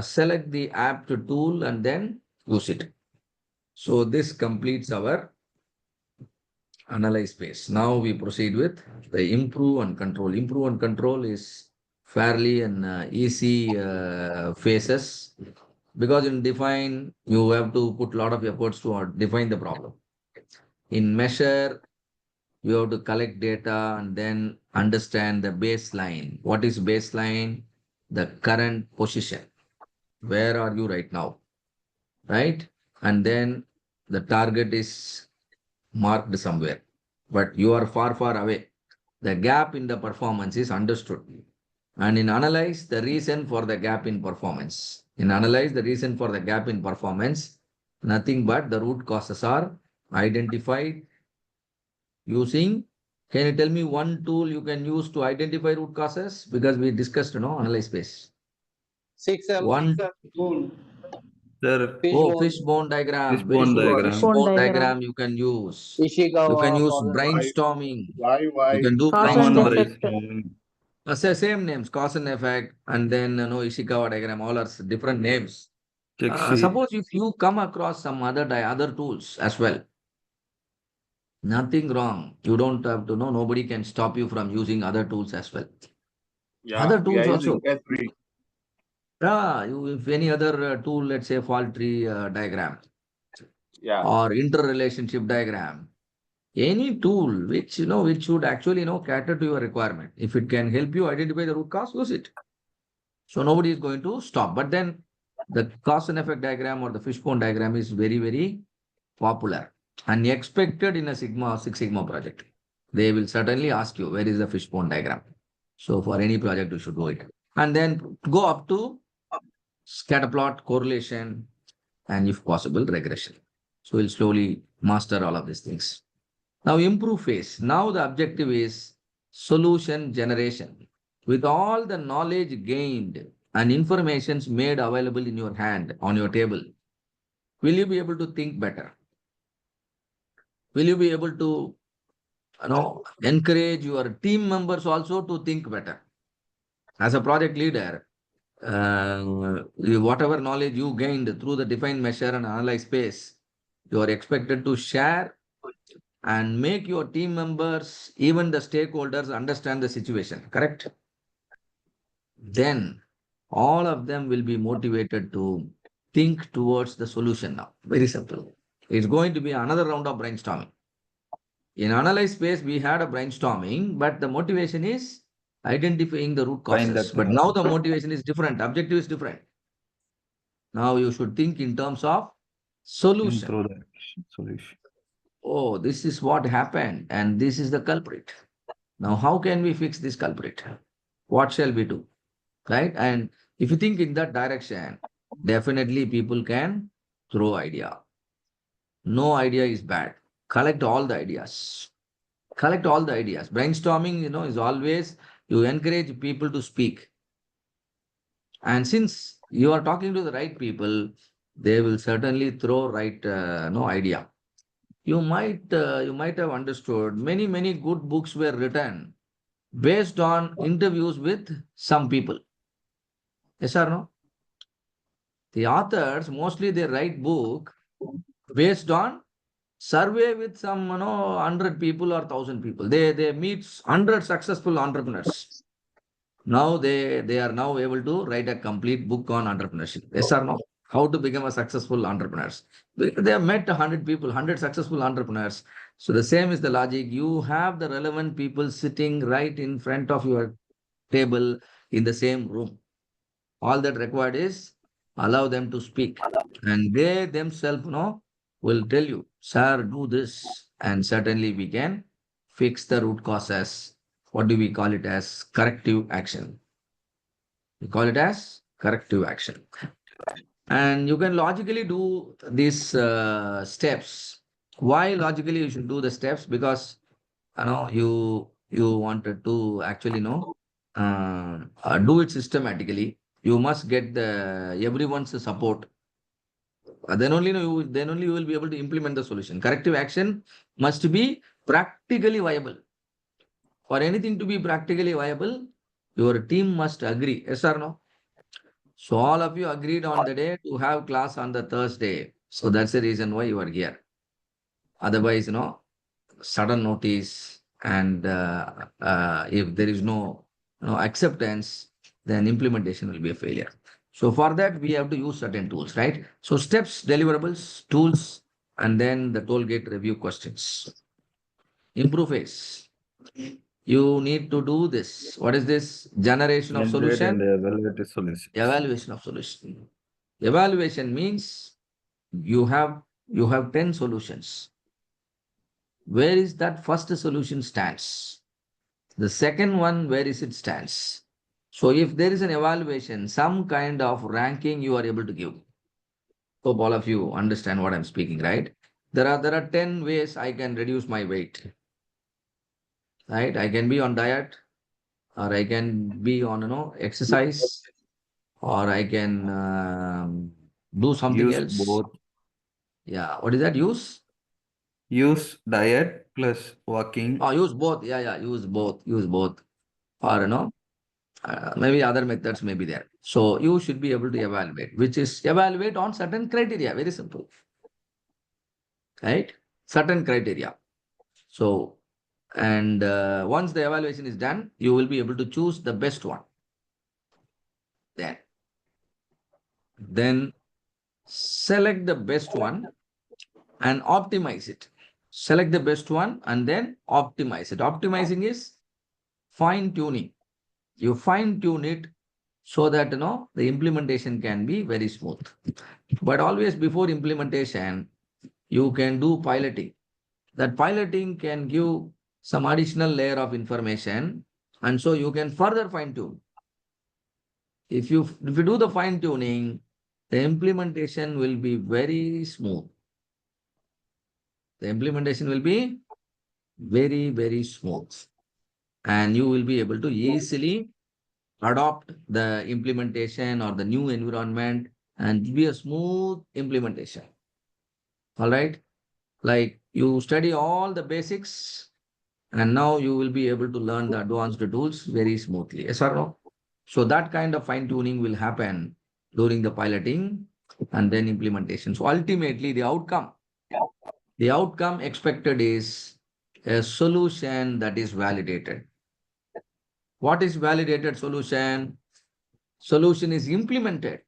Speaker 1: select the apt tool and then use it. So this completes our analyze phase. Now we proceed with the improve and control. Improve and control is fairly an easy phases, because in define, you have to put a lot of efforts to define the problem. In measure, you have to collect data and then understand the baseline. What is baseline? The current position. Where are you right now? Right? And then the target is marked somewhere, but you are far, far away. The gap in the performance is understood. And in analyze the reason for the gap in performance. In analyze the reason for the gap in performance, nothing but the root causes are identified using. Can you tell me one tool you can use to identify root causes? Because we discussed, analyze space.
Speaker 2: 6M.
Speaker 1: One.
Speaker 6: Tool.
Speaker 7: Sir,
Speaker 1: Fishbone diagram.
Speaker 7: Fishbone
Speaker 1: Very good.
Speaker 7: diagram.
Speaker 1: Fishbone diagram you can use. You can use brainstorming. You can do
Speaker 5: Cause and
Speaker 1: brainstorming.
Speaker 5: effect.
Speaker 1: Same names, cause and effect, and then Ishikawa diagram, all are different names.
Speaker 7: Check sheet.
Speaker 1: Suppose if you come across some other tools as well, nothing wrong. You don't have to know. Nobody can stop you from using other tools as well.
Speaker 3: Yeah.
Speaker 1: Other
Speaker 3: We are
Speaker 1: tools
Speaker 3: using
Speaker 1: also.
Speaker 3: S3.
Speaker 1: If any other tool, let's say fault tree diagram
Speaker 3: Yeah.
Speaker 1: or interrelationship diagram, any tool which, which should actually, cater to your requirement. If it can help you identify the root cause, use it. So nobody is going to stop. But then the cause and effect diagram or the fishbone diagram is very, very popular and expected in a Six Sigma project. They will certainly ask you, where is the fishbone diagram? So for any project, you should do it. And then go up to scatter plot, correlation, and if possible, regression. So we'll slowly master all of these things. Now improve phase. Now the objective is solution generation. With all the knowledge gained and informations made available in your hand, on your table, will you be able to think better? Will you be able to encourage your team members also to think better? As a project leader, whatever knowledge you gained through the define, measure, and analyze space, you are expected to share and make your team members, even the stakeholders, understand the situation, correct? Then all of them will be motivated to think towards the solution now. Very simple. It's going to be another round of brainstorming. In analyze space, we had a brainstorming, but the motivation is identifying the root
Speaker 7: Find
Speaker 1: causes.
Speaker 7: that
Speaker 1: But now the motivation is different, objective is different. Now you should think in terms of solution.
Speaker 7: improve the solution.
Speaker 1: Oh, this is what happened and this is the culprit. Now, how can we fix this culprit? What shall we do? Right? And if you think in that direction, definitely people can throw idea. No idea is bad. Collect all the ideas. Collect all the ideas. Brainstorming, is always, you encourage people to speak. And since you are talking to the right people, they will certainly throw right idea. You might have understood many good books were written based on interviews with some people. Yes or no? The authors mostly they write book based on survey with some 100 people or 1,000 people. They meet 100 successful entrepreneurs. Now they are now able to write a complete book on entrepreneurship. Yes or no? How to become a successful entrepreneurs. They have met 100 people, 100 successful entrepreneurs. So the same is the logic. You have the relevant people sitting right in front of your table in the same room. All that required is allow them to speak. And they themselves will tell you, sir, do this. And certainly we can fix the root causes. What do we call it as? Corrective action. We call it as corrective action. And you can logically do these steps. Why logically you should do the steps? Because you wanted to actually do it systematically. You must get everyone's support. Then only you will be able to implement the solution. Corrective action must be practically viable. For anything to be practically viable, your team must agree. Yes or no? So all of you agreed on the day to have class on the Thursday. So that's the reason why you are here. Otherwise, sudden notice and if there is no acceptance, then implementation will be a failure. So for that, we have to use certain tools, right? So steps, deliverables, tools, and then the toll gate review questions. Improve phase. You need to do this. What is this? Generation of
Speaker 7: Generate and
Speaker 1: solution.
Speaker 7: evaluate solutions.
Speaker 1: Evaluation of solution. Evaluation means you have 10 solutions. Where is that first solution stands? The second one, where is it stands? So if there is an evaluation, some kind of ranking you are able to give. Hope all of you understand what I'm speaking, right? There are 10 ways I can reduce my weight. Right? I can be on diet, or I can be on exercise, or I can do something
Speaker 7: Use
Speaker 1: else.
Speaker 7: both.
Speaker 1: Yeah, what is that? Use
Speaker 7: Diet plus walking.
Speaker 1: Oh, use both. Yeah, use both. Or maybe other methods may be there. So you should be able to evaluate, which is evaluate on certain criteria. Very simple. Right? Certain criteria. So, and once the evaluation is done, you will be able to choose the best one. Then then select the best one and optimize it. Select the best one and then optimize it. Optimizing is fine tuning. You fine tune it so that the implementation can be very smooth. But always before implementation, you can do piloting. That piloting can give some additional layer of information, and so you can further fine tune. If you do the fine tuning, the implementation will be very smooth. The implementation will be very, very smooth. And you will be able to easily adopt the implementation or the new environment and be a smooth implementation. All right. Like you study all the basics and now you will be able to learn the advanced tools very smoothly. Yes or no? So that kind of fine tuning will happen during the piloting and then implementation. So ultimately the outcome expected is a solution that is validated. What is validated solution? Solution is implemented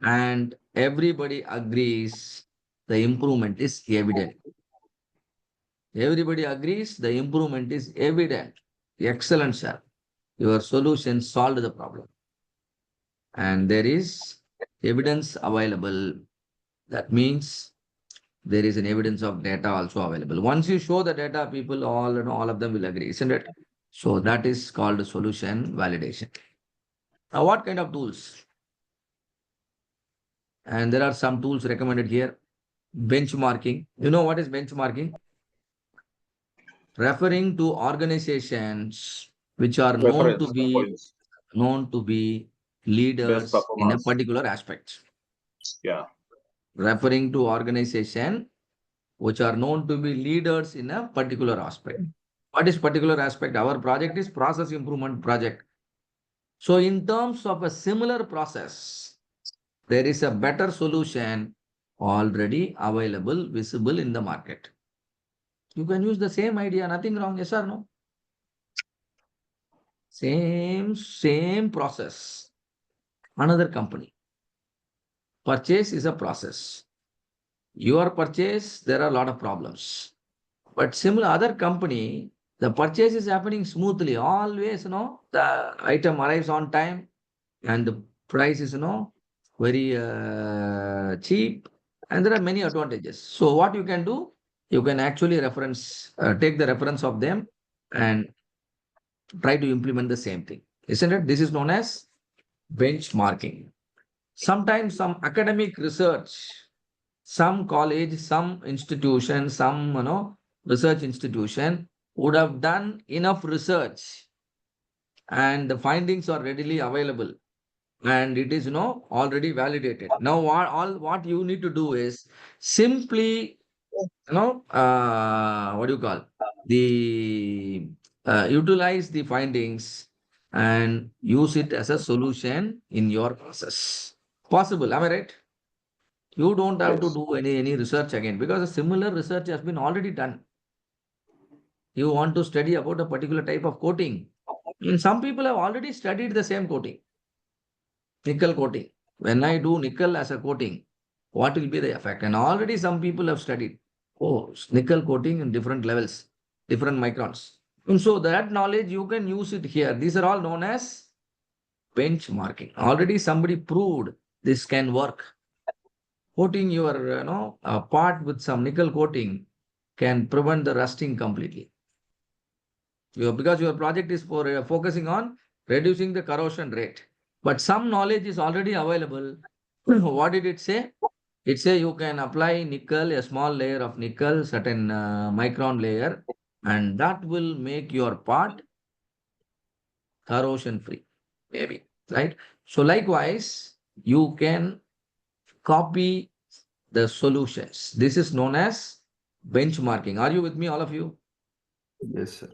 Speaker 1: and everybody agrees the improvement is evident. Everybody agrees the improvement is evident. Excellent, sir. Your solution solved the problem. And there is evidence available. That means there is an evidence of data also available. Once you show the data, people all of them will agree, isn't it? So that is called solution validation. Now, what kind of tools? And there are some tools recommended here. Benchmarking. You know what is benchmarking? Referring to organizations which are known to be leaders in a particular aspect.
Speaker 3: Yeah.
Speaker 1: Referring to organization which are known to be leaders in a particular aspect. What is particular aspect? Our project is process improvement project. So in terms of a similar process, there is a better solution already available, visible in the market. You can use the same idea, nothing wrong, yes or no? Same process. Another company. Purchase is a process. Your purchase, there are a lot of problems. But similar other company, the purchase is happening smoothly. Always, the item arrives on time and the price is, very cheap. And there are many advantages. So what you can do, you can actually take the reference of them and try to implement the same thing. Isn't it? This is known as benchmarking. Sometimes some academic research, some college, some institution, some research institution would have done enough research and the findings are readily available and it is already validated. Now what you need to do is simply what do you call the utilize the findings and use it as a solution in your process. Possible, am I right? You don't have to do any research again because a similar research has been already done. You want to study about a particular type of coating. And some people have already studied the same coating. Nickel coating. When I do nickel as a coating, what will be the effect? And already some people have studied. Oh, nickel coating in different levels, different microns. And so that knowledge you can use it here. These are all known as benchmarking. Already somebody proved this can work. Coating your part with some nickel coating can prevent the rusting completely. Because your project is for focusing on reducing the corrosion rate. But some knowledge is already available. What did it say? It say you can apply nickel, a small layer of nickel, certain micron layer, and that will make your part corrosion free, maybe, right? So likewise, you can copy the solutions. This is known as benchmarking. Are you with me, all of you?
Speaker 7: Yes, sir.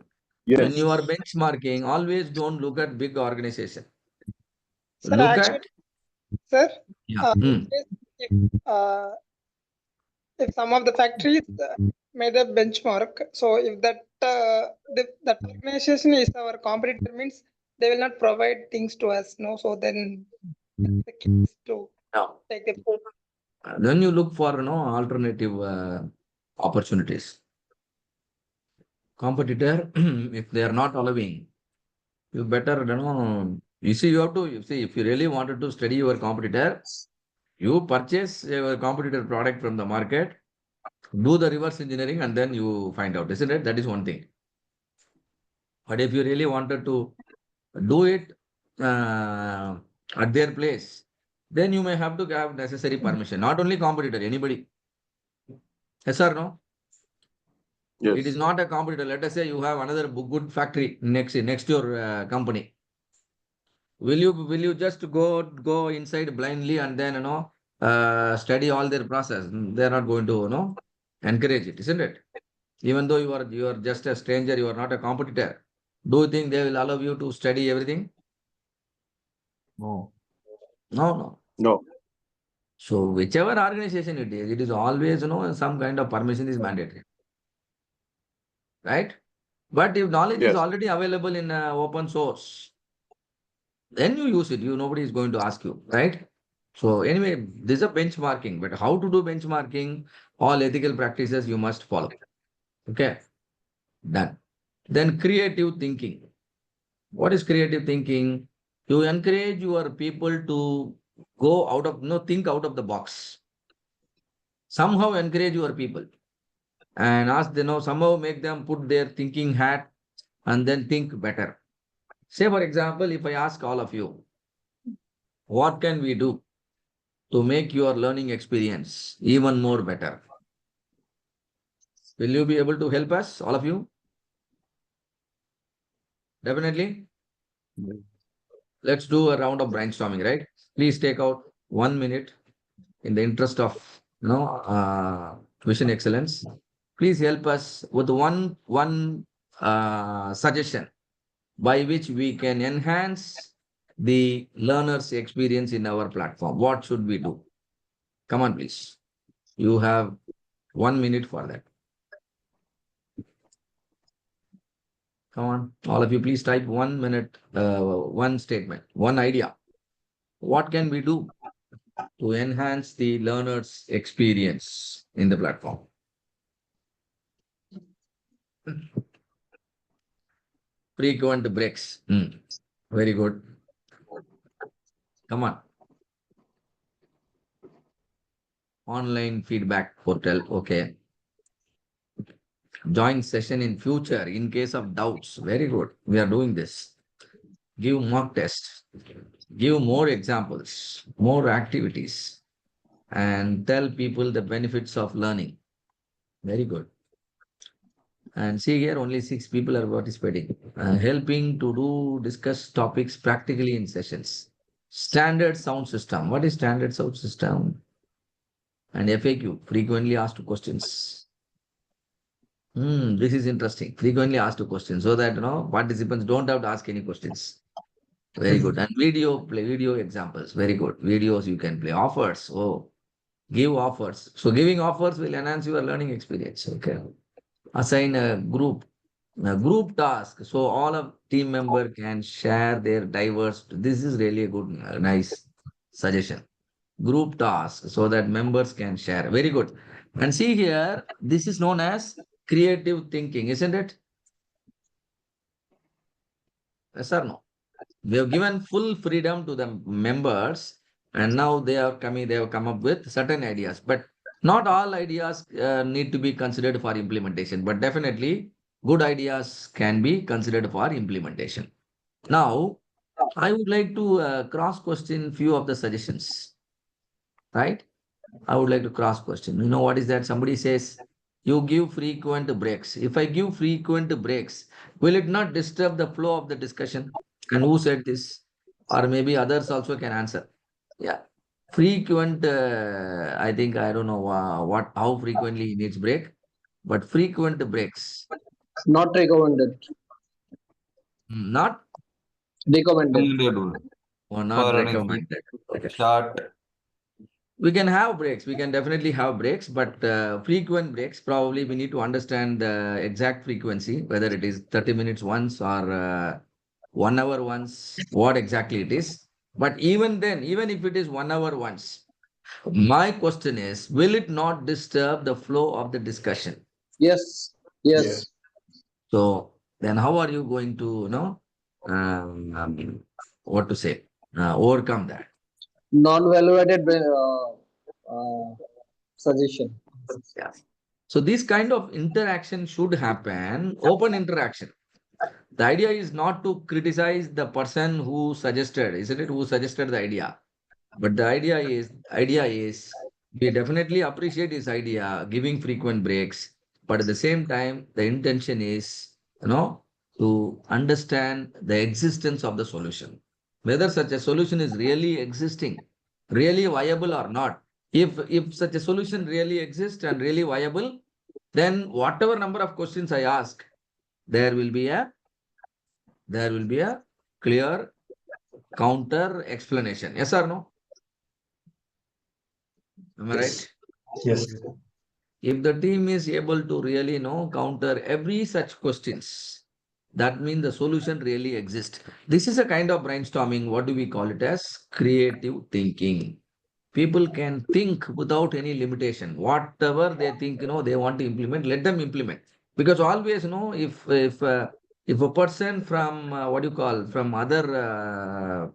Speaker 1: When you are benchmarking, always don't look at big organization.
Speaker 8: Sir,
Speaker 1: Look
Speaker 8: actually,
Speaker 1: at
Speaker 8: sir,
Speaker 1: yeah.
Speaker 8: If some of the factories made a benchmark, so if that that organization is our competitor, means they will not provide things to us, no. So then it's the case to
Speaker 1: Now,
Speaker 8: take it.
Speaker 1: then you look for alternative opportunities. Competitor, if they are not allowing, you better you see, you have to, you see, if you really wanted to study your competitor, you purchase your competitor product from the market, do the reverse engineering, and then you find out, isn't it? That is one thing. But if you really wanted to do it at their place, then you may have to have necessary permission. Not only competitor, anybody. Yes or no?
Speaker 3: Yes.
Speaker 1: It is not a competitor. Let us say you have another good factory next to your company. Will you just go inside blindly and then study all their process? They are not going to encourage it, isn't it? Even though you are just a stranger, you are not a competitor. Do you think they will allow you to study everything?
Speaker 7: No.
Speaker 1: No.
Speaker 3: No.
Speaker 1: So whichever organization it is always some kind of permission is mandatory, right? But if knowledge is
Speaker 3: Yes.
Speaker 1: already available in open source, then you use it. Nobody is going to ask you, right? So anyway, this is a benchmarking. But how to do benchmarking? All ethical practices you must follow. Okay, done. Then creative thinking. What is creative thinking? You encourage your people to go out of think out of the box. Somehow encourage your people and ask them, somehow make them put their thinking hat and then think better. Say, for example, if I ask all of you, what can we do to make your learning experience even more better? Will you be able to help us, all of you? Definitely. Let's do a round of brainstorming, right? Please take out 1 minute in the interest of vision excellence. Please help us with one suggestion by which we can enhance the learner's experience in our platform. What should we do? Come on, please. You have 1 minute for that. Come on, all of you, please type 1 minute, one statement, one idea. What can we do to enhance the learner's experience in the platform? Frequent breaks. Very good. Come on. Online feedback portal. Okay. Join session in future in case of doubts. Very good. We are doing this. Give mock tests. Give more examples, more activities, and tell people the benefits of learning. Very good. And see here, only 6 people are participating. Helping to discuss topics practically in sessions. Standard sound system. What is standard sound system? And FAQ, frequently asked questions. This is interesting. Frequently asked questions so that participants don't have to ask any questions. Very good. And video examples. Very good. Videos you can play. Offers. Oh, give offers. So giving offers will enhance your learning experience. Okay. Assign a group task. So all of team member can share their diverse. This is really a good, nice suggestion. Group task so that members can share. Very good. And see here, this is known as creative thinking, isn't it? Yes or no? We have given full freedom to the members, and now they have come up with certain ideas. But not all ideas need to be considered for implementation, but definitely good ideas can be considered for implementation. Now, I would like to cross-question few of the suggestions, right? I would like to cross-question. You know what is that? Somebody says, you give frequent breaks. If I give frequent breaks, will it not disturb the flow of the discussion? And who said this? Or maybe others also can answer. Yeah. Frequent, I think, I don't know how frequently he needs break, but frequent breaks.
Speaker 2: Not recommended.
Speaker 1: Not?
Speaker 2: Recommended.
Speaker 1: Or not
Speaker 7: For
Speaker 1: recommended. Okay.
Speaker 7: Short.
Speaker 1: We can have breaks. We can definitely have breaks, but frequent breaks, probably we need to understand the exact frequency, whether it is 30 minutes once or 1 hour once, what exactly it is. But even then, even if it is 1 hour once, my question is, will it not disturb the flow of the discussion?
Speaker 2: Yes, yes.
Speaker 4: Yes.
Speaker 1: So then how are you going to, what to say, overcome that?
Speaker 2: Non-value-added suggestion.
Speaker 1: Yeah. So this kind of interaction should happen, open interaction. The idea is not to criticize the person who suggested, isn't it, who suggested the idea. But the idea is we definitely appreciate his idea, giving frequent breaks. But at the same time, the intention is, to understand the existence of the solution. Whether such a solution is really existing, really viable or not. If such a solution really exists and really viable, then whatever number of questions I ask, there will be a clear counter explanation. Yes or no? Am I right?
Speaker 4: Yes.
Speaker 1: If the team is able to really counter every such questions, that means the solution really exists. This is a kind of brainstorming. What do we call it as? Creative thinking. People can think without any limitation. Whatever they think, they want to implement, let them implement. Because always, if a person from from other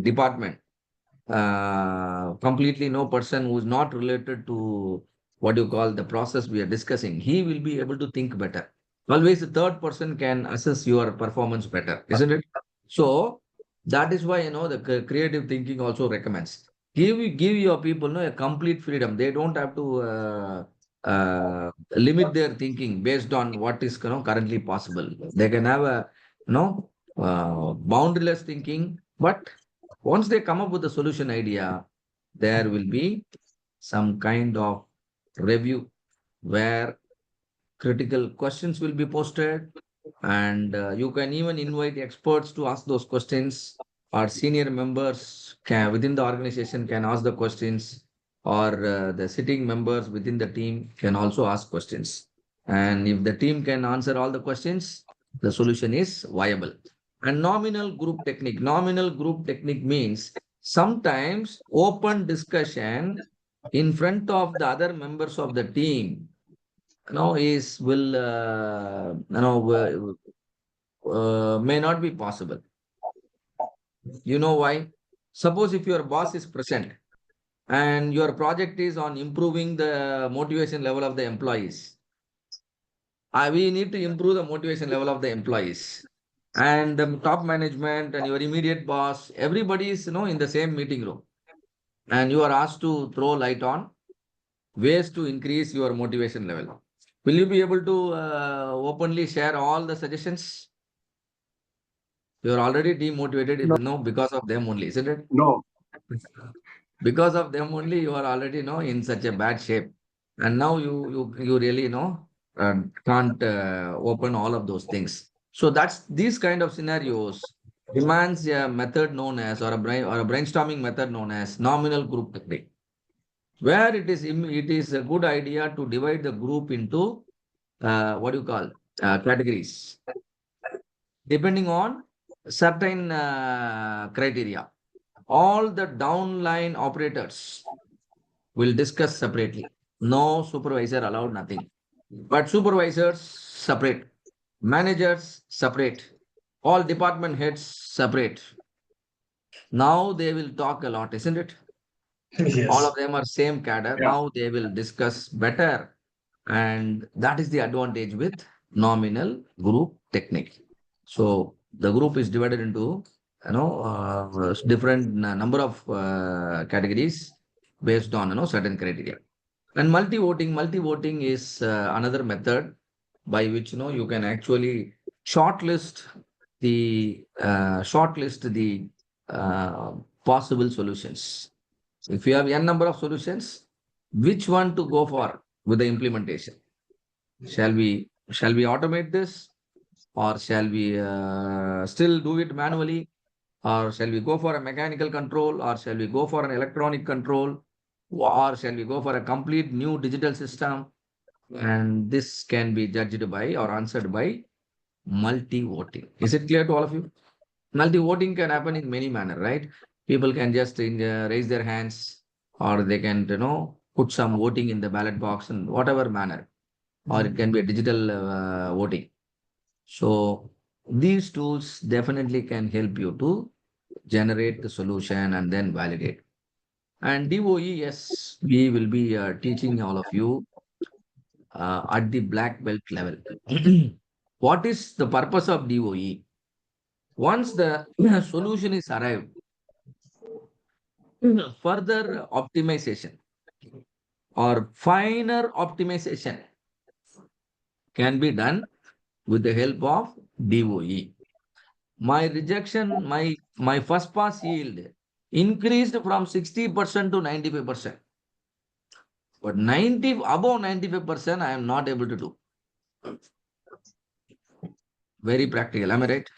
Speaker 1: department, completely no person who is not related to the process we are discussing, he will be able to think better. Always the third person can assess your performance better, isn't it? So that is why the creative thinking also recommends give your people a complete freedom. They don't have to limit their thinking based on what is currently possible. They can have a boundaryless thinking, but once they come up with a solution idea, there will be some kind of review where critical questions will be posted, and you can even invite experts to ask those questions, or senior members can within the organization can ask the questions, or the sitting members within the team can also ask questions. And if the team can answer all the questions, the solution is viable. And nominal group technique means sometimes open discussion in front of the other members of the team is will may not be possible. You know why? Suppose if your boss is present and your project is on improving the motivation level of the employees, we need to improve the motivation level of the employees, and the top management and your immediate boss, everybody is in the same meeting room, and you are asked to throw light on ways to increase your motivation level. Will you be able to openly share all the suggestions? You are already demotivated, because of them only, isn't it?
Speaker 3: No.
Speaker 1: Because of them only, you are already, in such a bad shape. And now you really, can't open all of those things. So that's these kind of scenarios demands a method known as, or a brainstorming method known as nominal group technique, where it is a good idea to divide the group into categories, depending on certain criteria. All the downline operators will discuss separately. No supervisor allowed, nothing. But supervisors separate, managers separate, all department heads separate. Now they will talk a lot, isn't it? All of
Speaker 4: Yes.
Speaker 1: them are same cadre.
Speaker 3: Yeah.
Speaker 1: Now they will discuss better. And that is the advantage with nominal group technique. So the group is divided into different number of categories based on certain criteria. And multi-voting is another method by which you can actually shortlist the possible solutions. If you have n number of solutions, which one to go for with the implementation? Shall we automate this, or shall we still do it manually, or shall we go for a mechanical control, or shall we go for an electronic control, or shall we go for a complete new digital system? And this can be judged by or answered by multi-voting. Is it clear to all of you? Multi-voting can happen in many manner, right? People can just raise their hands, or they can, put some voting in the ballot box in whatever manner, or it can be a digital voting. So these tools definitely can help you to generate the solution and then validate. And DOE, yes, we will be teaching all of you at the black belt level. What is the purpose of DOE? Once the solution is arrived, further optimization or finer optimization can be done with the help of DOE. My rejection, my first pass yield increased from 60% to 95%. But above 95%, I am not able to do. Very practical, am I right?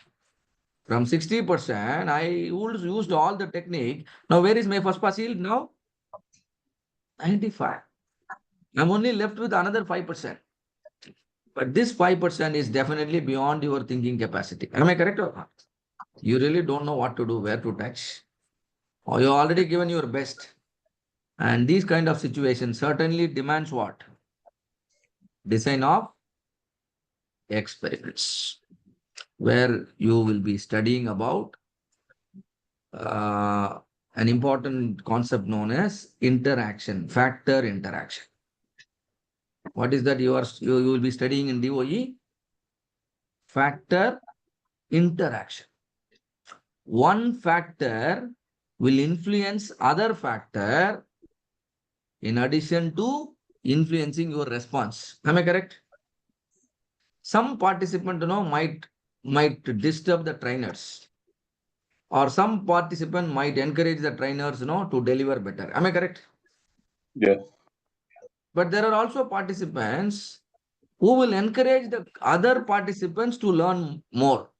Speaker 1: From 60%, I used all the technique. Now, where is my first pass yield now? 95. I'm only left with another 5%. But this 5% is definitely beyond your thinking capacity. Am I correct or not? You really don't know what to do, where to touch. Or you already given your best. And these kind of situations certainly demands what? Design of experiments, where you will be studying about an important concept known as interaction, factor interaction. What is that you will be studying in DOE? Factor interaction. One factor will influence other factor in addition to influencing your response. Am I correct? Some participant, might disturb the trainers, or some participant might encourage the trainers, to deliver better. Am I correct?
Speaker 3: Yes.
Speaker 1: But there are also participants who will encourage the other participants to learn more.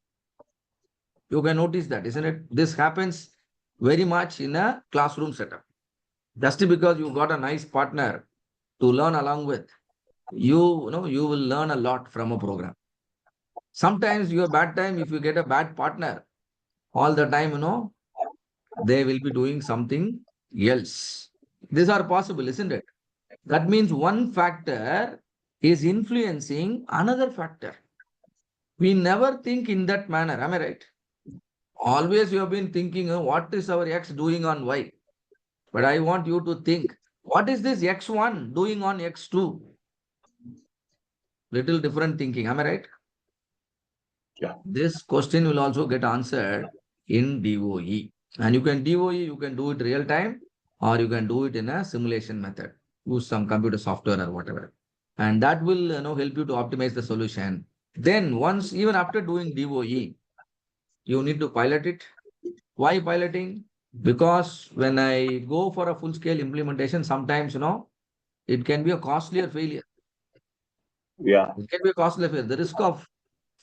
Speaker 1: You can notice that, isn't it? This happens very much in a classroom setup. Just because you got a nice partner to learn along with, you will learn a lot from a program. Sometimes your bad time, if you get a bad partner, all the time, they will be doing something else. These are possible, isn't it? That means one factor is influencing another factor. We never think in that manner. Am I right? Always you have been thinking, what is our X doing on Y? But I want you to think, what is this X1 doing on X2? Little different thinking. Am I right?
Speaker 3: Yeah.
Speaker 1: This question will also get answered in DOE. And you can DOE, you can do it real time, or you can do it in a simulation method. Use some computer software or whatever. And that will help you to optimize the solution. Then once, even after doing DOE, you need to pilot it. Why piloting? Because when I go for a full-scale implementation, sometimes, it can be a costlier failure.
Speaker 3: Yeah.
Speaker 1: It can be a costlier failure. The risk of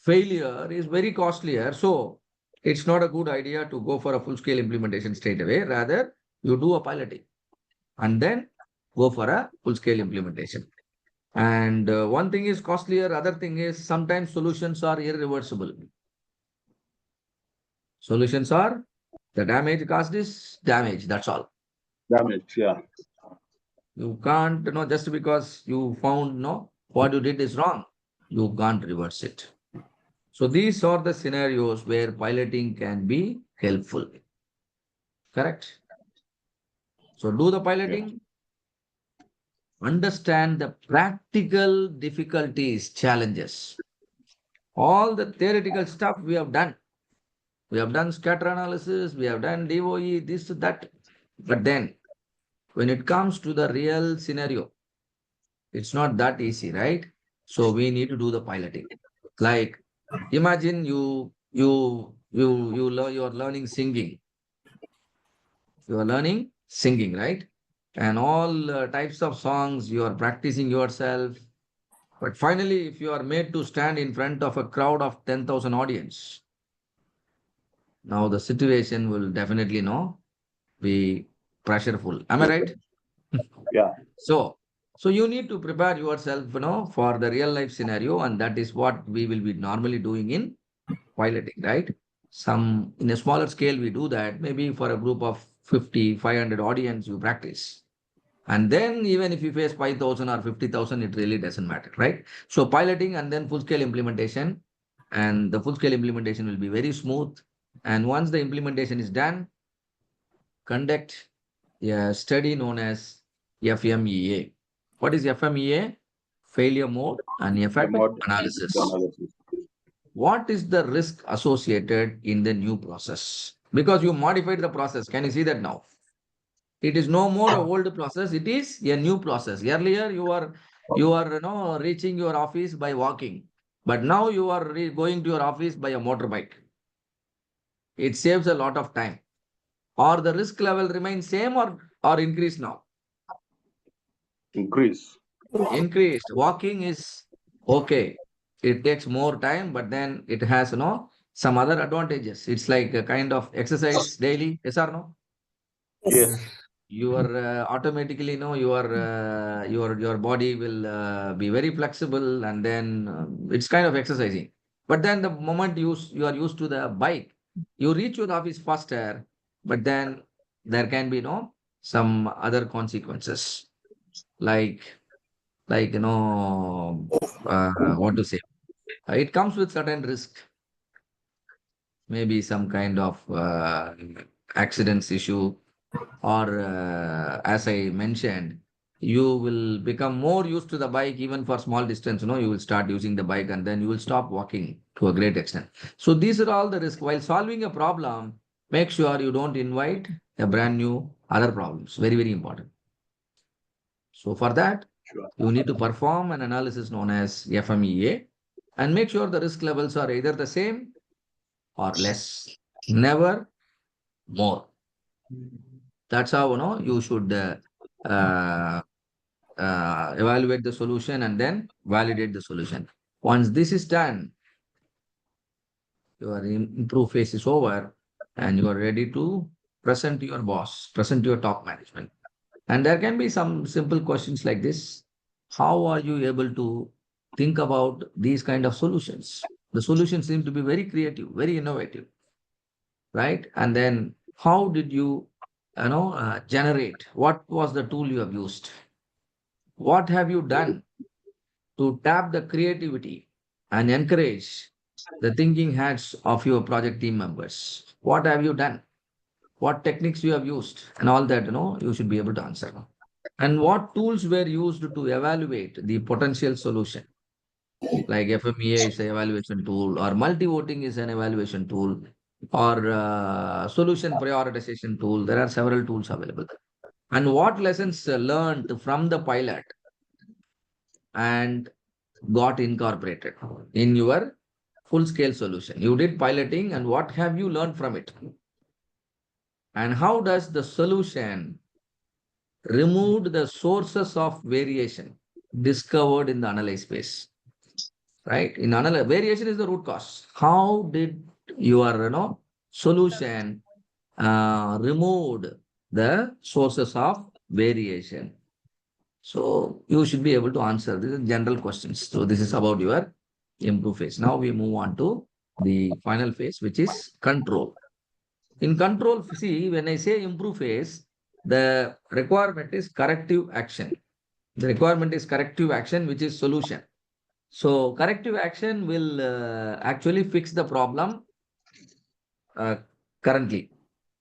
Speaker 1: failure is very costlier. So it's not a good idea to go for a full-scale implementation straight away. Rather, you do a piloting and then go for a full-scale implementation. And one thing is costlier. Other thing is sometimes solutions are irreversible. Solutions are the damage caused is damage. That's all.
Speaker 3: Damage. Yeah.
Speaker 1: You can't, just because you found, what you did is wrong, you can't reverse it. So these are the scenarios where piloting can be helpful. Correct? So do the piloting. Understand the practical difficulties, challenges. All the theoretical stuff we have done. We have done scatter analysis, we have done DOE, this, that. But then, when it comes to the real scenario, it's not that easy, right? So we need to do the piloting. Like, imagine you are learning singing. You are learning singing, right? And all types of songs, you are practicing yourself. But finally, if you are made to stand in front of a crowd of 10,000 audience, now the situation will definitely be pressureful. Am I right?
Speaker 3: Yeah.
Speaker 1: So you need to prepare yourself, for the real life scenario, and that is what we will be normally doing in piloting, right? Some in a smaller scale, we do that. Maybe for a group of 50, 500 audience, you practice. And then even if you face 5,000 or 50,000, it really doesn't matter, right? So piloting and then full scale implementation. And the full scale implementation will be very smooth. And once the implementation is done, conduct a study known as FMEA. What is FMEA? Failure mode and effect analysis. What is the risk associated in the new process? Because you modified the process. Can you see that now? It is no more an old process. It is a new process. Earlier, you are reaching your office by walking, but now you are going to your office by a motorbike. It saves a lot of time. Or the risk level remains same or increase now?
Speaker 3: Increase.
Speaker 1: Increased. Walking is okay. It takes more time, but then it has some other advantages. It's like a kind of exercise daily. Yes or no?
Speaker 3: Yes.
Speaker 1: You are automatically your body will be very flexible, and then it's kind of exercising. But then the moment you are used to the bike, you reach your office faster, but then there can be some other consequences, like what to say. It comes with certain risk, maybe some kind of accidents issue, or as I mentioned, you will become more used to the bike even for small distance. You will start using the bike and then you will stop walking to a great extent. So these are all the risks. While solving a problem, make sure you don't invite a brand new other problems. Very, very important. So for that, you need to perform an analysis known as FMEA and make sure the risk levels are either the same or less, never more. That's how you should evaluate the solution and then validate the solution. Once this is done, your improve phase is over and you are ready to present to your boss, present to your top management. And there can be some simple questions like this. How are you able to think about these kind of solutions? The solutions seem to be very creative, very innovative, right? And then how did you generate? What was the tool you have used? What have you done to tap the creativity and encourage the thinking hats of your project team members? What have you done? What techniques you have used? And all that, you should be able to answer. And what tools were used to evaluate the potential solution? Like FMEA is an evaluation tool, or multi-voting is an evaluation tool, or solution prioritization tool. There are several tools available. And what lessons learned from the pilot and got incorporated in your full-scale solution? You did piloting, and what have you learned from it? And how does the solution remove the sources of variation discovered in the analyze phase? Right? In analyze, variation is the root cause. How did your solution removed the sources of variation? So you should be able to answer. These are general questions. So this is about your improve phase. Now we move on to the final phase, which is control. In control, see, when I say improve phase, the requirement is corrective action. The requirement is corrective action, which is solution. So corrective action will actually fix the problem currently.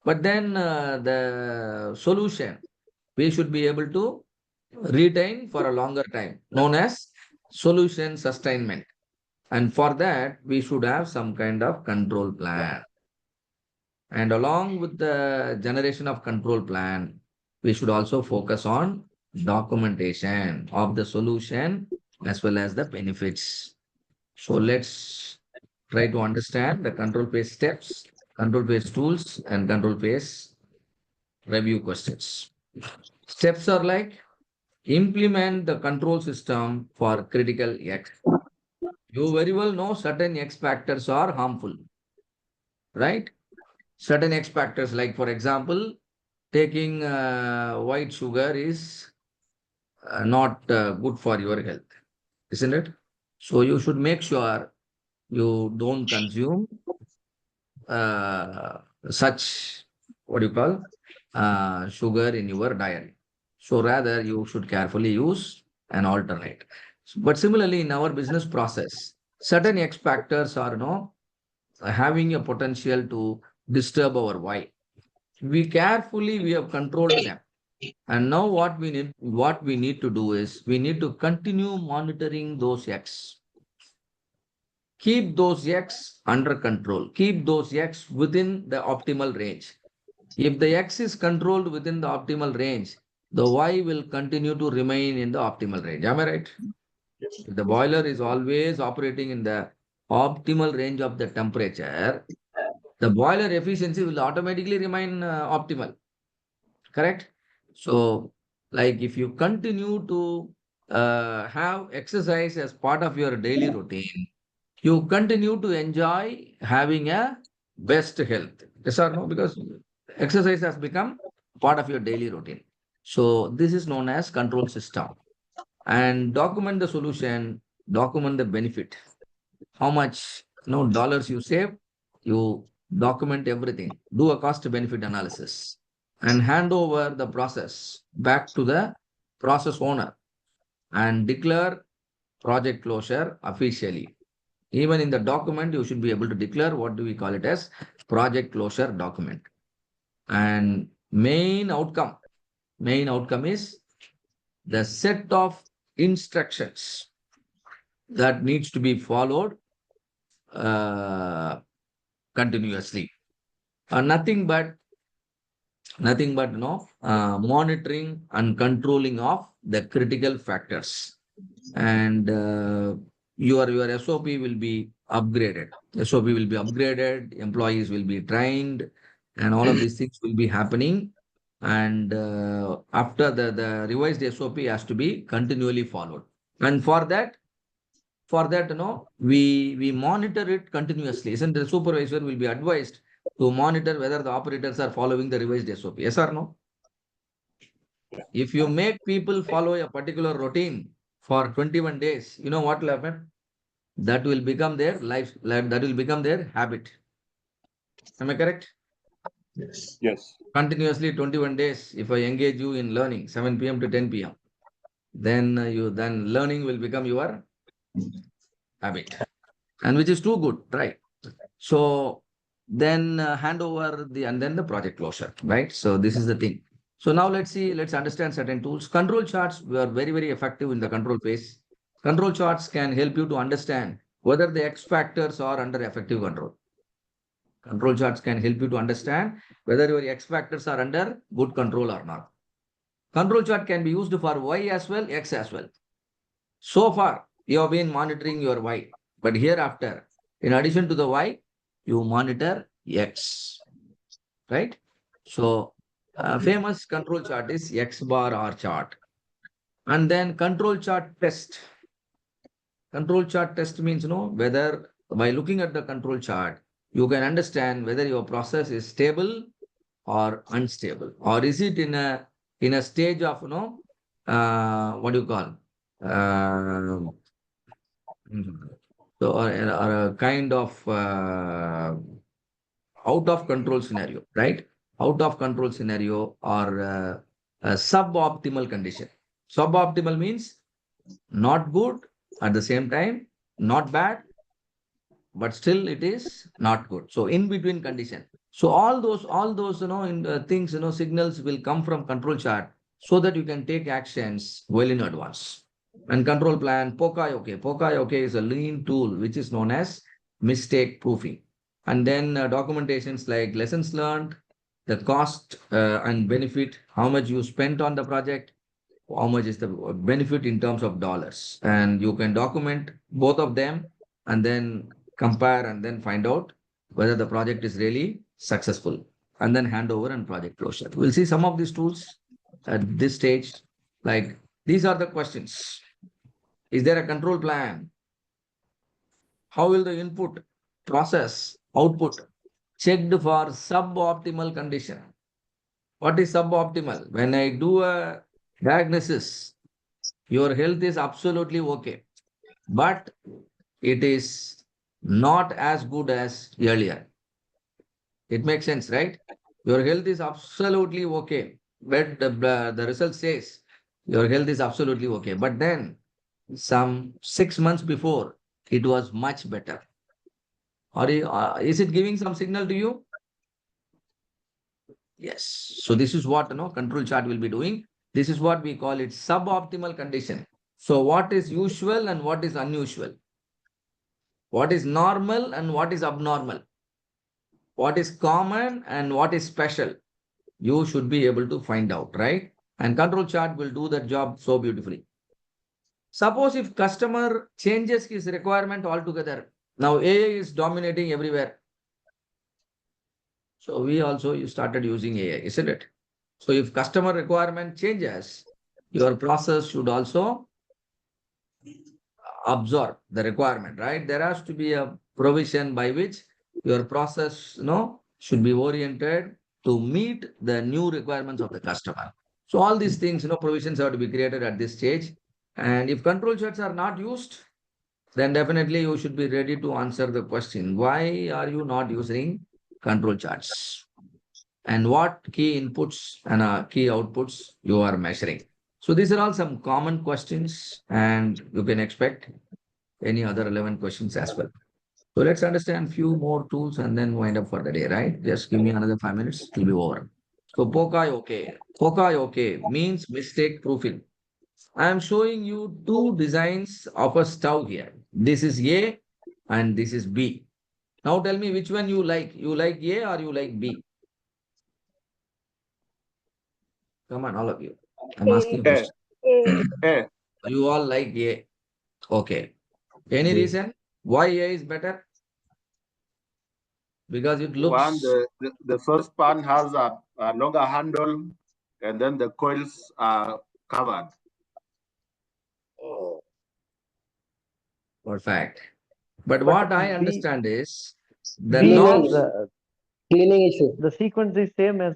Speaker 1: But then the solution, we should be able to retain for a longer time, known as solution sustainment. And for that, we should have some kind of control plan. And along with the generation of control plan, we should also focus on documentation of the solution as well as the benefits. So let's try to understand the control phase steps, control phase tools, and control phase review questions. Steps are like implement the control system for critical X. You very well know certain X factors are harmful, right? Certain X factors, like for example, taking white sugar is not good for your health, isn't it? So you should make sure you don't consume such, what do you call, sugar in your diet. So rather you should carefully use an alternate. But similarly, in our business process, certain X factors are having a potential to disturb our Y. We have controlled them. And now what we need to do is we need to continue monitoring those X. Keep those X under control. Keep those X within the optimal range. If the X is controlled within the optimal range, the Y will continue to remain in the optimal range. Am I right?
Speaker 4: Yes.
Speaker 1: If the boiler is always operating in the optimal range of the temperature, the boiler efficiency will automatically remain optimal. Correct? So, like if you continue to have exercise as part of your daily routine, you continue to enjoy having a best health. Yes or no? Because exercise has become part of your daily routine. So this is known as control system. And document the solution, document the benefit. How much dollars you save, you document everything. Do a cost benefit analysis and hand over the process back to the process owner and declare project closure officially. Even in the document, you should be able to declare what do we call it as project closure document. And main outcome is the set of instructions that needs to be followed continuously. Nothing but monitoring and controlling of the critical factors. And your SOP will be upgraded. SOP will be upgraded, employees will be trained, and all of these things will be happening. And after the revised SOP has to be continually followed. And for that, we monitor it continuously. Isn't the supervisor will be advised to monitor whether the operators are following the revised SOP? Yes or no? If you make people follow a particular routine for 21 days, you know what will happen? That will become their life, that will become their habit. Am I correct?
Speaker 4: Yes.
Speaker 3: Yes.
Speaker 1: Continuously 21 days, if I engage you in learning 7 p.m. to 10 p.m., then learning will become your habit, and which is too good, right? So then hand over and then the project closure, right? So this is the thing. So now let's understand certain tools. Control charts were very, very effective in the control phase. Control charts can help you to understand whether the X factors are under effective control. Control charts can help you to understand whether your X factors are under good control or not. Control chart can be used for Y as well, X as well. So far, you have been monitoring your Y, but hereafter, in addition to the Y, you monitor X, right? So, famous control chart is X bar R chart. And then control chart test. Control chart test means, whether by looking at the control chart, you can understand whether your process is stable or unstable, or is it in a stage of, what do you call? So, or a kind of out of control scenario, right? Out of control scenario or a suboptimal condition. Suboptimal means not good, at the same time, not bad, but still it is not good. So in between condition. So all those things, signals will come from control chart so that you can take actions well in advance. And control plan, POCAI-OK. POCAI-OK is a lean tool which is known as mistake proofing. And then documentations like lessons learned, the cost and benefit, how much you spent on the project, how much is the benefit in terms of dollars. And you can document both of them and then compare and then find out whether the project is really successful, and then hand over and project closure. We'll see some of these tools at this stage. Like these are the questions. Is there a control plan? How will the input, process, output checked for suboptimal condition? What is suboptimal? When I do a diagnosis, your health is absolutely okay, but it is not as good as earlier. It makes sense, right? Your health is absolutely okay. But the result says your health is absolutely okay. But then some 6 months before, it was much better. Or is it giving some signal to you? Yes. So this is what control chart will be doing. This is what we call it suboptimal condition. So what is usual and what is unusual? What is normal and what is abnormal? What is common and what is special? You should be able to find out, right? And control chart will do that job so beautifully. Suppose if customer changes his requirement altogether. Now AI is dominating everywhere. So we also started using AI, isn't it? So if customer requirement changes, your process should also absorb the requirement, right? There has to be a provision by which your process, should be oriented to meet the new requirements of the customer. So all these things, provisions have to be created at this stage. And if control charts are not used, then definitely you should be ready to answer the question, why are you not using control charts? And what key inputs and key outputs you are measuring. So these are all some common questions, and you can expect any other relevant questions as well. So let's understand few more tools and then wind up for the day, right? Just give me another 5 minutes, it'll be over. So Pokai OK. Pokai OK means mistake proofing. I am showing you two designs of a stove here. This is A and this is B. Now tell me which one you like. You like A or you like B? Come on, all of you. I'm asking a question. You all like A. Okay. Any reason why A is better? Because it looks.
Speaker 3: One, the first pan has a longer handle, and then the coils are covered.
Speaker 1: Oh. Perfect. But what I understand is the knobs.
Speaker 2: Cleaning issue.
Speaker 11: The sequence is same as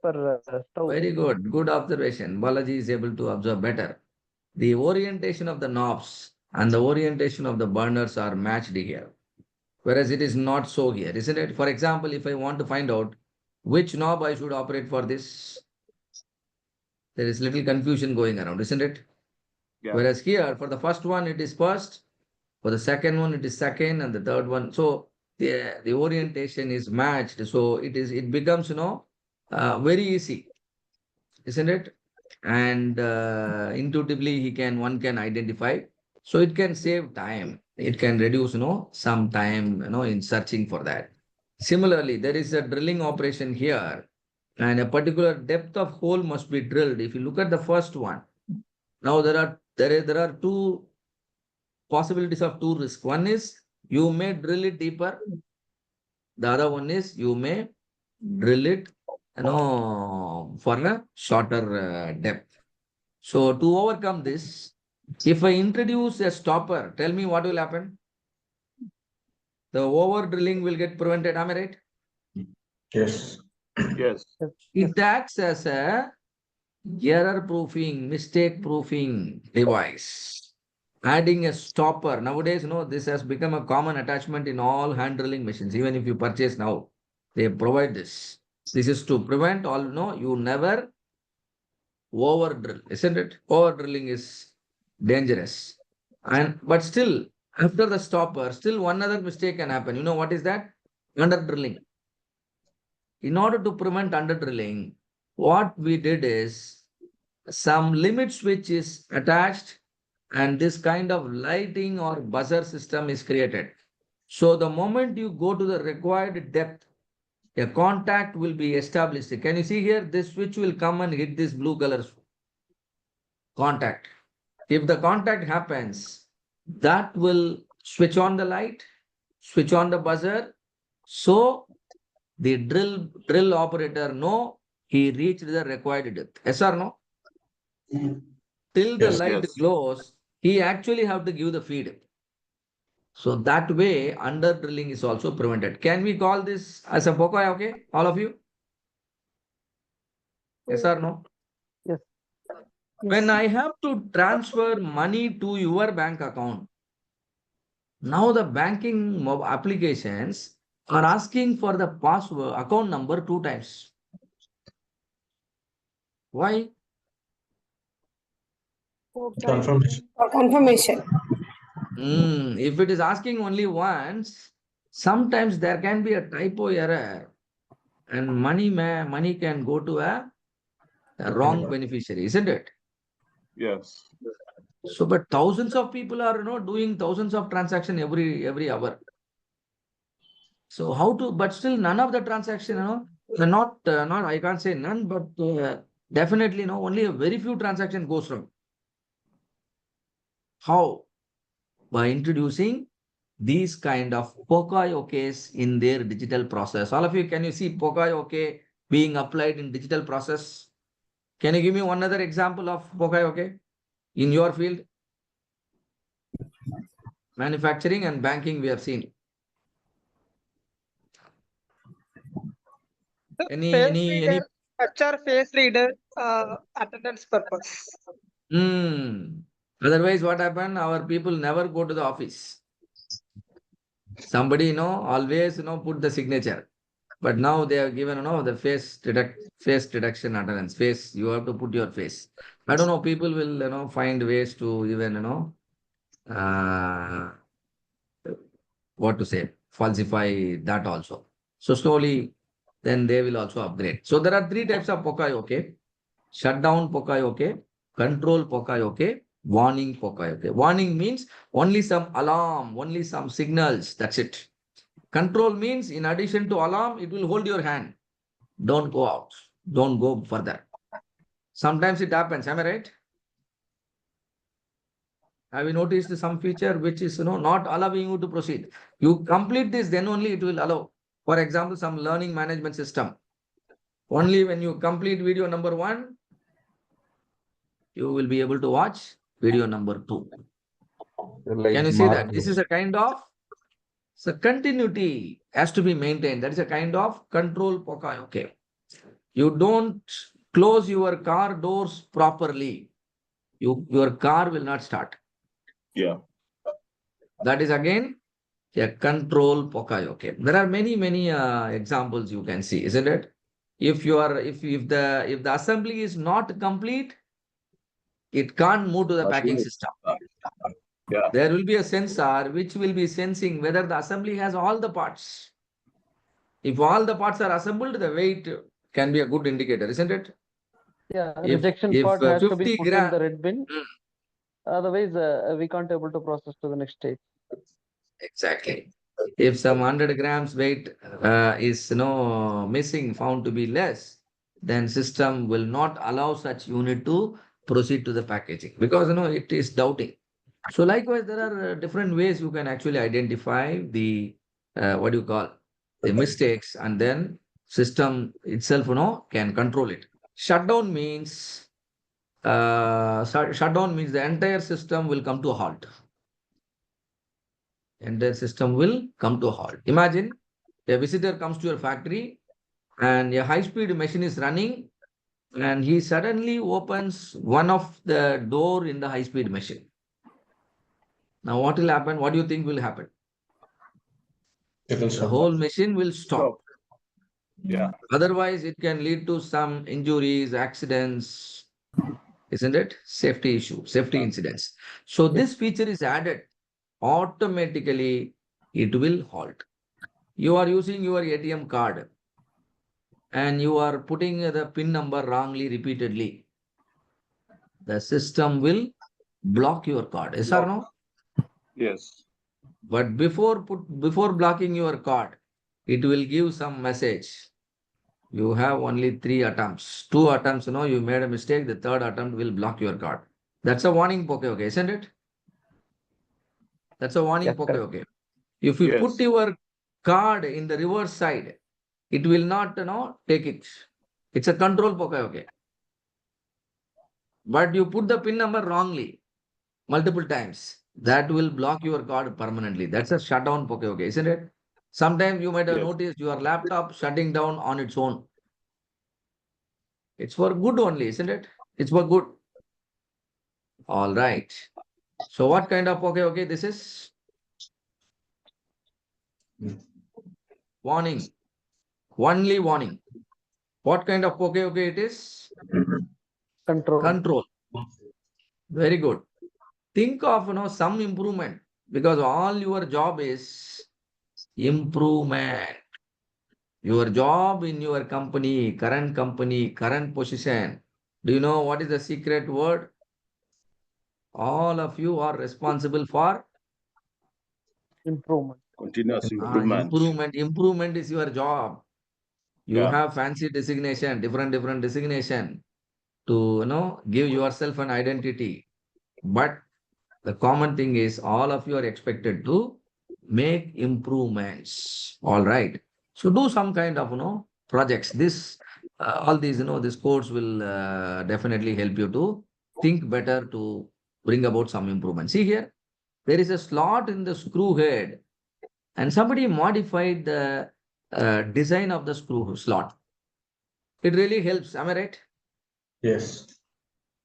Speaker 11: per stove.
Speaker 1: Very good. Good observation. Balaji is able to observe better. The orientation of the knobs and the orientation of the burners are matched here. Whereas it is not so here, isn't it? For example, if I want to find out which knob I should operate for this, there is little confusion going around, isn't it?
Speaker 3: Yeah.
Speaker 1: Whereas here, for the first one, it is first. For the second one, it is second, and the third one. So the orientation is matched. So it becomes, very easy, isn't it? And intuitively, one can identify. So it can save time. It can reduce, some time, in searching for that. Similarly, there is a drilling operation here, and a particular depth of hole must be drilled. If you look at the first one, now there are two possibilities of two risks. One is you may drill it deeper. The other one is you may drill it, for a shorter depth. So to overcome this, if I introduce a stopper, tell me what will happen? The over drilling will get prevented, am I right?
Speaker 4: Yes.
Speaker 3: Yes.
Speaker 1: It acts as a error proofing, mistake proofing device. Adding a stopper. Nowadays, this has become a common attachment in all hand drilling machines. Even if you purchase now, they provide this. This is to prevent you never over drill, isn't it? Over drilling is dangerous. But still, after the stopper, still one other mistake can happen. You know what is that? Under drilling. In order to prevent under drilling, what we did is some limit switch is attached, and this kind of lighting or buzzer system is created. So the moment you go to the required depth, a contact will be established. Can you see here? This switch will come and hit this blue color contact. If the contact happens, that will switch on the light, switch on the buzzer. So the drill operator he reached the required depth. Yes or no? Till the light glows, he actually have to give the feed. So that way, under drilling is also prevented. Can we call this as a Pokai, okay? All of you? Yes or no?
Speaker 11: Yes.
Speaker 1: When I have to transfer money to your bank account, now the banking applications are asking for the password account number 2 times. Why?
Speaker 4: Confirmation.
Speaker 12: For confirmation.
Speaker 1: If it is asking only once, sometimes there can be a typo error and money can go to a wrong beneficiary, isn't it?
Speaker 3: Yes.
Speaker 1: So, but thousands of people are doing thousands of transactions every hour. So how to? But still, none of the transaction, not I can't say none, but definitely only a very few transaction goes wrong. How? By introducing these kind of Pokayokes in their digital process. All of you, can you see Pokayoke being applied in digital process? Can you give me one other example of Pokayoke in your field? Manufacturing and banking we have seen. Any
Speaker 8: HR face reader, attendance purpose.
Speaker 1: Otherwise, what happened? Our people never go to the office. Somebody, always, put the signature. But now they have given, the face detection attendance. Face, you have to put your face. I don't know, people will, find ways to even, what to say, falsify that also. So slowly, then they will also upgrade. So there are 3 types of Pokayoke. Shutdown Pokayoke, control Pokayoke, warning Pokayoke. Warning means only some alarm, only some signals, that's it. Control means in addition to alarm, it will hold your hand. Don't go out. Don't go further. Sometimes it happens, am I right? Have you noticed some feature which is not allowing you to proceed? You complete this, then only it will allow. For example, some learning management system. Only when you complete video number 1, you will be able to watch video number 2.
Speaker 4: Like
Speaker 1: Can you see that? This is a kind of continuity has to be maintained. That is a kind of control Pokayoke. You don't close your car doors properly. Your car will not start.
Speaker 3: Yeah.
Speaker 1: That is again a control Pokayoke. There are many examples you can see, isn't it? If the assembly is not complete, it can't move to the packing system.
Speaker 3: Yeah.
Speaker 1: There will be a sensor which will be sensing whether the assembly has all the parts. If all the parts are assembled, the weight can be a good indicator, isn't it?
Speaker 11: Yeah,
Speaker 1: If
Speaker 11: rejection part has to be
Speaker 1: 50
Speaker 11: put in
Speaker 1: gram,
Speaker 11: the red bin. Otherwise, we can't able to process to the next stage.
Speaker 1: exactly. If some 100 grams weight is missing, found to be less, then system will not allow such unit to proceed to the packaging because it is doubting. So likewise, there are different ways you can actually identify the what do you call the mistakes, and then system itself can control it. Shutdown means the entire system will come to a halt. Entire system will come to a halt. Imagine a visitor comes to your factory and a high-speed machine is running and he suddenly opens one of the door in the high-speed machine. Now what will happen? What do you think will happen? The whole machine will stop.
Speaker 3: Yeah.
Speaker 1: Otherwise, it can lead to some injuries, accidents, isn't it? Safety issue, safety incidents. So this feature is added. Automatically, it will halt. You are using your ATM card and you are putting the PIN number wrongly repeatedly. The system will block your card. Yes or no?
Speaker 3: Yes.
Speaker 1: But before blocking your card, it will give some message. You have only 3 attempts. 2 attempts, you made a mistake. The 3rd attempt will block your card. That's a warning Pokayoke, isn't it? That's a warning Pokayoke. If you put your card in the reverse side, it will not, take it. It's a control Pokayoke. But you put the PIN number wrongly multiple times, that will block your card permanently. That's a shutdown Pokayoke, isn't it? Sometimes you might have noticed your laptop shutting down on its own. It's for good only, isn't it? It's for good. All right. So what kind of Pokayoke this is? warning, only warning. What kind of okay it is?
Speaker 11: Control.
Speaker 1: Control. Very good. Think of some improvement, because all your job is improvement. Your job in your company, current position. Do you know what is the secret word? All of you are responsible for
Speaker 11: Improvement.
Speaker 3: Continuous improvement.
Speaker 1: Improvement is your job. You
Speaker 3: Yeah.
Speaker 1: have fancy designation, different designation to give yourself an identity. But the common thing is all of you are expected to make improvements. All right. So do some kind of projects. All these this course will definitely help you to think better to bring about some improvement. See here, there is a slot in the screw head, and somebody modified the design of the screw slot. It really helps. Am I right?
Speaker 7: Yes.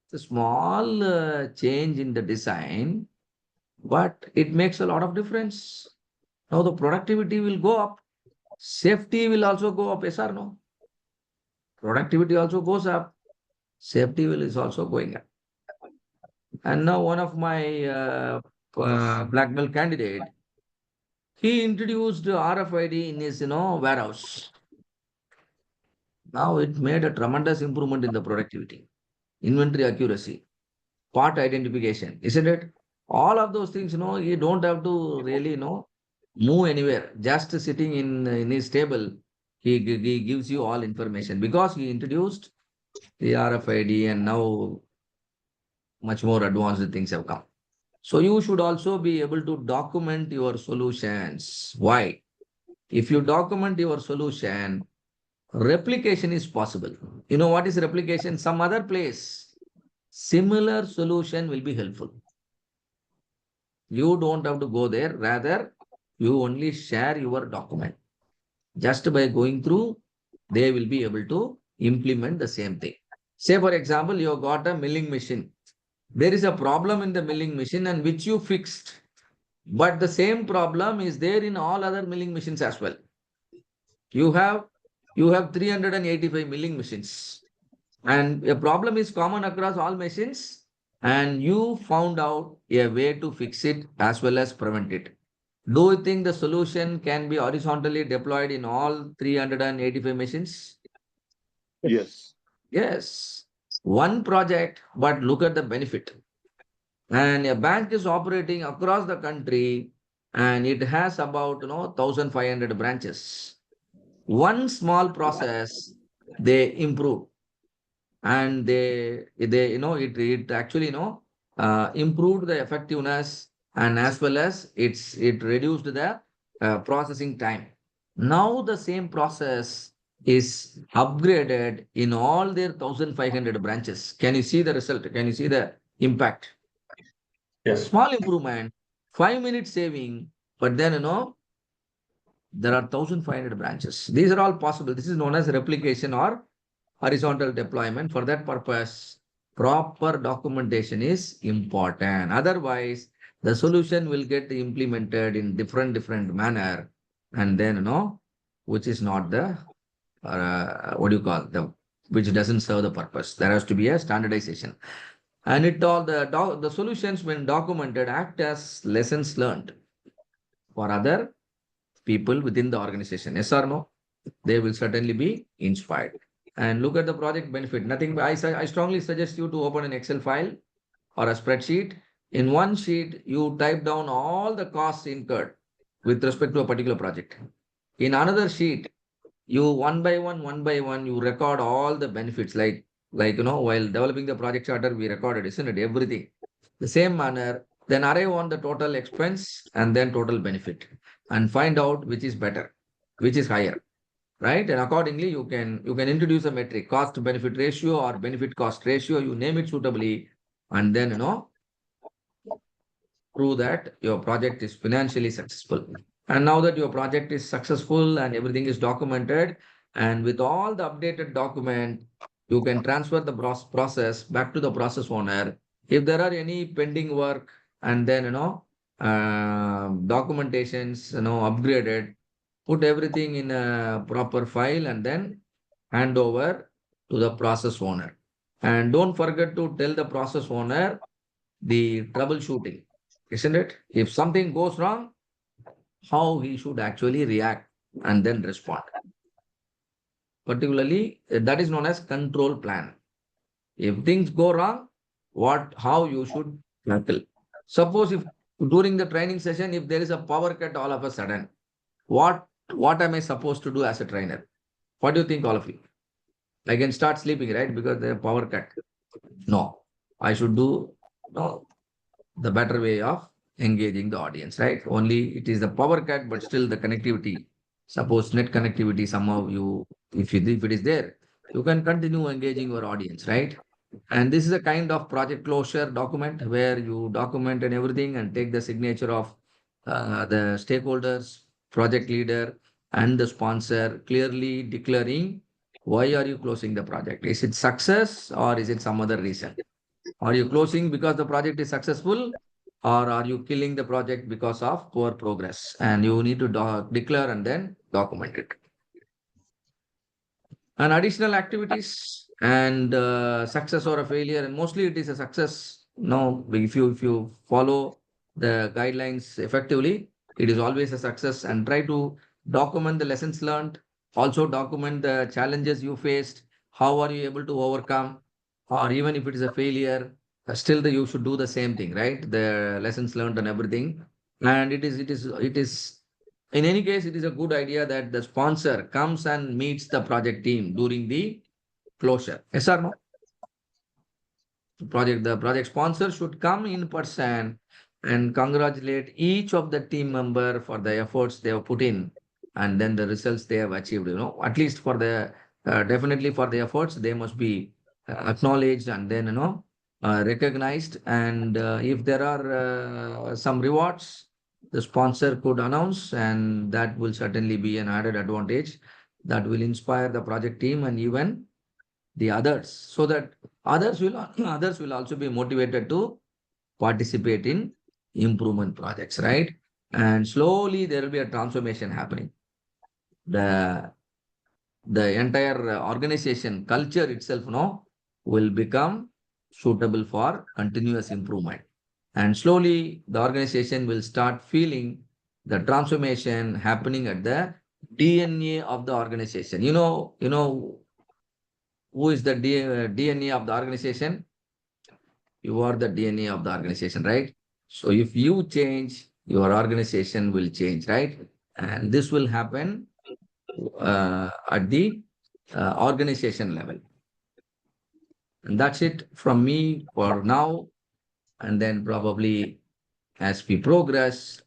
Speaker 1: It's a small change in the design, but it makes a lot of difference. Now the productivity will go up. Safety will also go up. Yes or no? Productivity also goes up. Safety is also going up. And now one of my black belt candidate, he introduced RFID in his warehouse. Now it made a tremendous improvement in the productivity, inventory accuracy, part identification, isn't it? All of those things, you don't have to really, move anywhere. Just sitting in his table, he gives you all information, because he introduced the RFID, and now much more advanced things have come. So you should also be able to document your solutions. Why? If you document your solution, replication is possible. You know what is replication? Some other place, similar solution will be helpful. You don't have to go there. Rather, you only share your document. Just by going through, they will be able to implement the same thing. Say, for example, you got a milling machine. There is a problem in the milling machine and which you fixed. But the same problem is there in all other milling machines as well. You have 385 milling machines. And a problem is common across all machines. And you found out a way to fix it as well as prevent it. Do you think the solution can be horizontally deployed in all 385 machines?
Speaker 3: Yes.
Speaker 1: Yes. One project, but look at the benefit. And a bank is operating across the country, and it has about 1,500 branches. One small process, they improve, and it actually improved the effectiveness, and as well as it reduced the processing time. Now the same process is upgraded in all their 1,500 branches. Can you see the result? Can you see the impact?
Speaker 7: Yes.
Speaker 1: Small improvement, 5 minutes saving, but then there are 1,500 branches. These are all possible. This is known as replication or horizontal deployment. For that purpose, proper documentation is important. Otherwise, the solution will get implemented in different manner, and then which is not the which doesn't serve the purpose. There has to be a standardization. And the solutions, when documented, act as lessons learned for other people within the organization. Yes or no? They will certainly be inspired. And look at the project benefit. Nothing. I strongly suggest you to open an Excel file or a spreadsheet. In one sheet, you type down all the costs incurred with respect to a particular project. In another sheet, you one by one, you record all the benefits. Like while developing the project charter, we recorded, isn't it? Everything. The same manner, then arrive on the total expense and then total benefit, and find out which is better, which is higher, right? And accordingly, you can introduce a metric, cost benefit ratio or benefit cost ratio. You name it suitably, and then prove that your project is financially successful. And now that your project is successful and everything is documented, and with all the updated document, you can transfer the process back to the process owner. If there are any pending work, and then documentations upgraded, put everything in a proper file and then hand over to the process owner. And don't forget to tell the process owner the troubleshooting, isn't it? If something goes wrong, how he should actually react and then respond. Particularly, that is known as control plan. If things go wrong, how you should tackle. Suppose if during the training session, if there is a power cut all of a sudden, what am I supposed to do as a trainer? What do you think, all of you? I can start sleeping, right? Because the power cut. No, I should do the better way of engaging the audience, right? Only it is the power cut, but still the connectivity. Suppose net connectivity, somehow if it is there, you can continue engaging your audience, right? And this is a kind of project closure document where you document and everything and take the signature of the stakeholders, project leader, and the sponsor, clearly declaring why are you closing the project? Is it success or is it some other reason? Are you closing because the project is successful, or are you killing the project because of poor progress? And you need to declare and then document it. And additional activities and success or a failure, and mostly it is a success. No, if you follow the guidelines effectively, it is always a success. And try to document the lessons learned. Also document the challenges you faced. How are you able to overcome? Or even if it is a failure, still you should do the same thing, right? The lessons learned and everything. And it is in any case, it is a good idea that the sponsor comes and meets the project team during the closure. Yes or no? The project sponsor should come in person and congratulate each of the team member for the efforts they have put in and then the results they have achieved. At least for the definitely for the efforts, they must be acknowledged and then recognized. And if there are some rewards, the sponsor could announce, and that will certainly be an added advantage that will inspire the project team and even the others, so that others will also be motivated to participate in improvement projects, right? And slowly there will be a transformation happening. The entire organization culture itself will become suitable for continuous improvement. And slowly the organization will start feeling the transformation happening at the DNA of the organization. Who is the DNA of the organization? You are the DNA of the organization, right? So if you change, your organization will change, right? And this will happen at the organization level. And that's it from me for now. And then probably as we progress,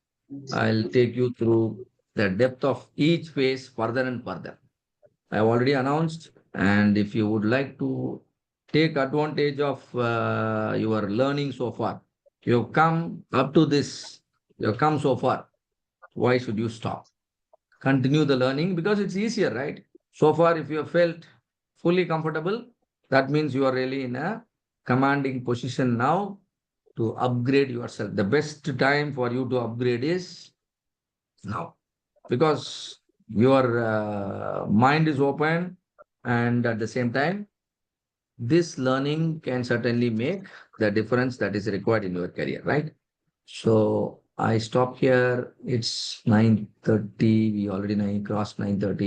Speaker 1: I'll take you through the depth of each phase further and further. I've already announced, and if you would like to take advantage of your learning so far, you've come up to this, you've come so far, why should you stop? Continue the learning because it's easier, right? So far, if you have felt fully comfortable, that means you are really in a commanding position now to upgrade yourself. The best time for you to upgrade is now, because your mind is open, and at the same time, this learning can certainly make the difference that is required in your career, right? So I stop here. It's 9:30. We already crossed 9:30.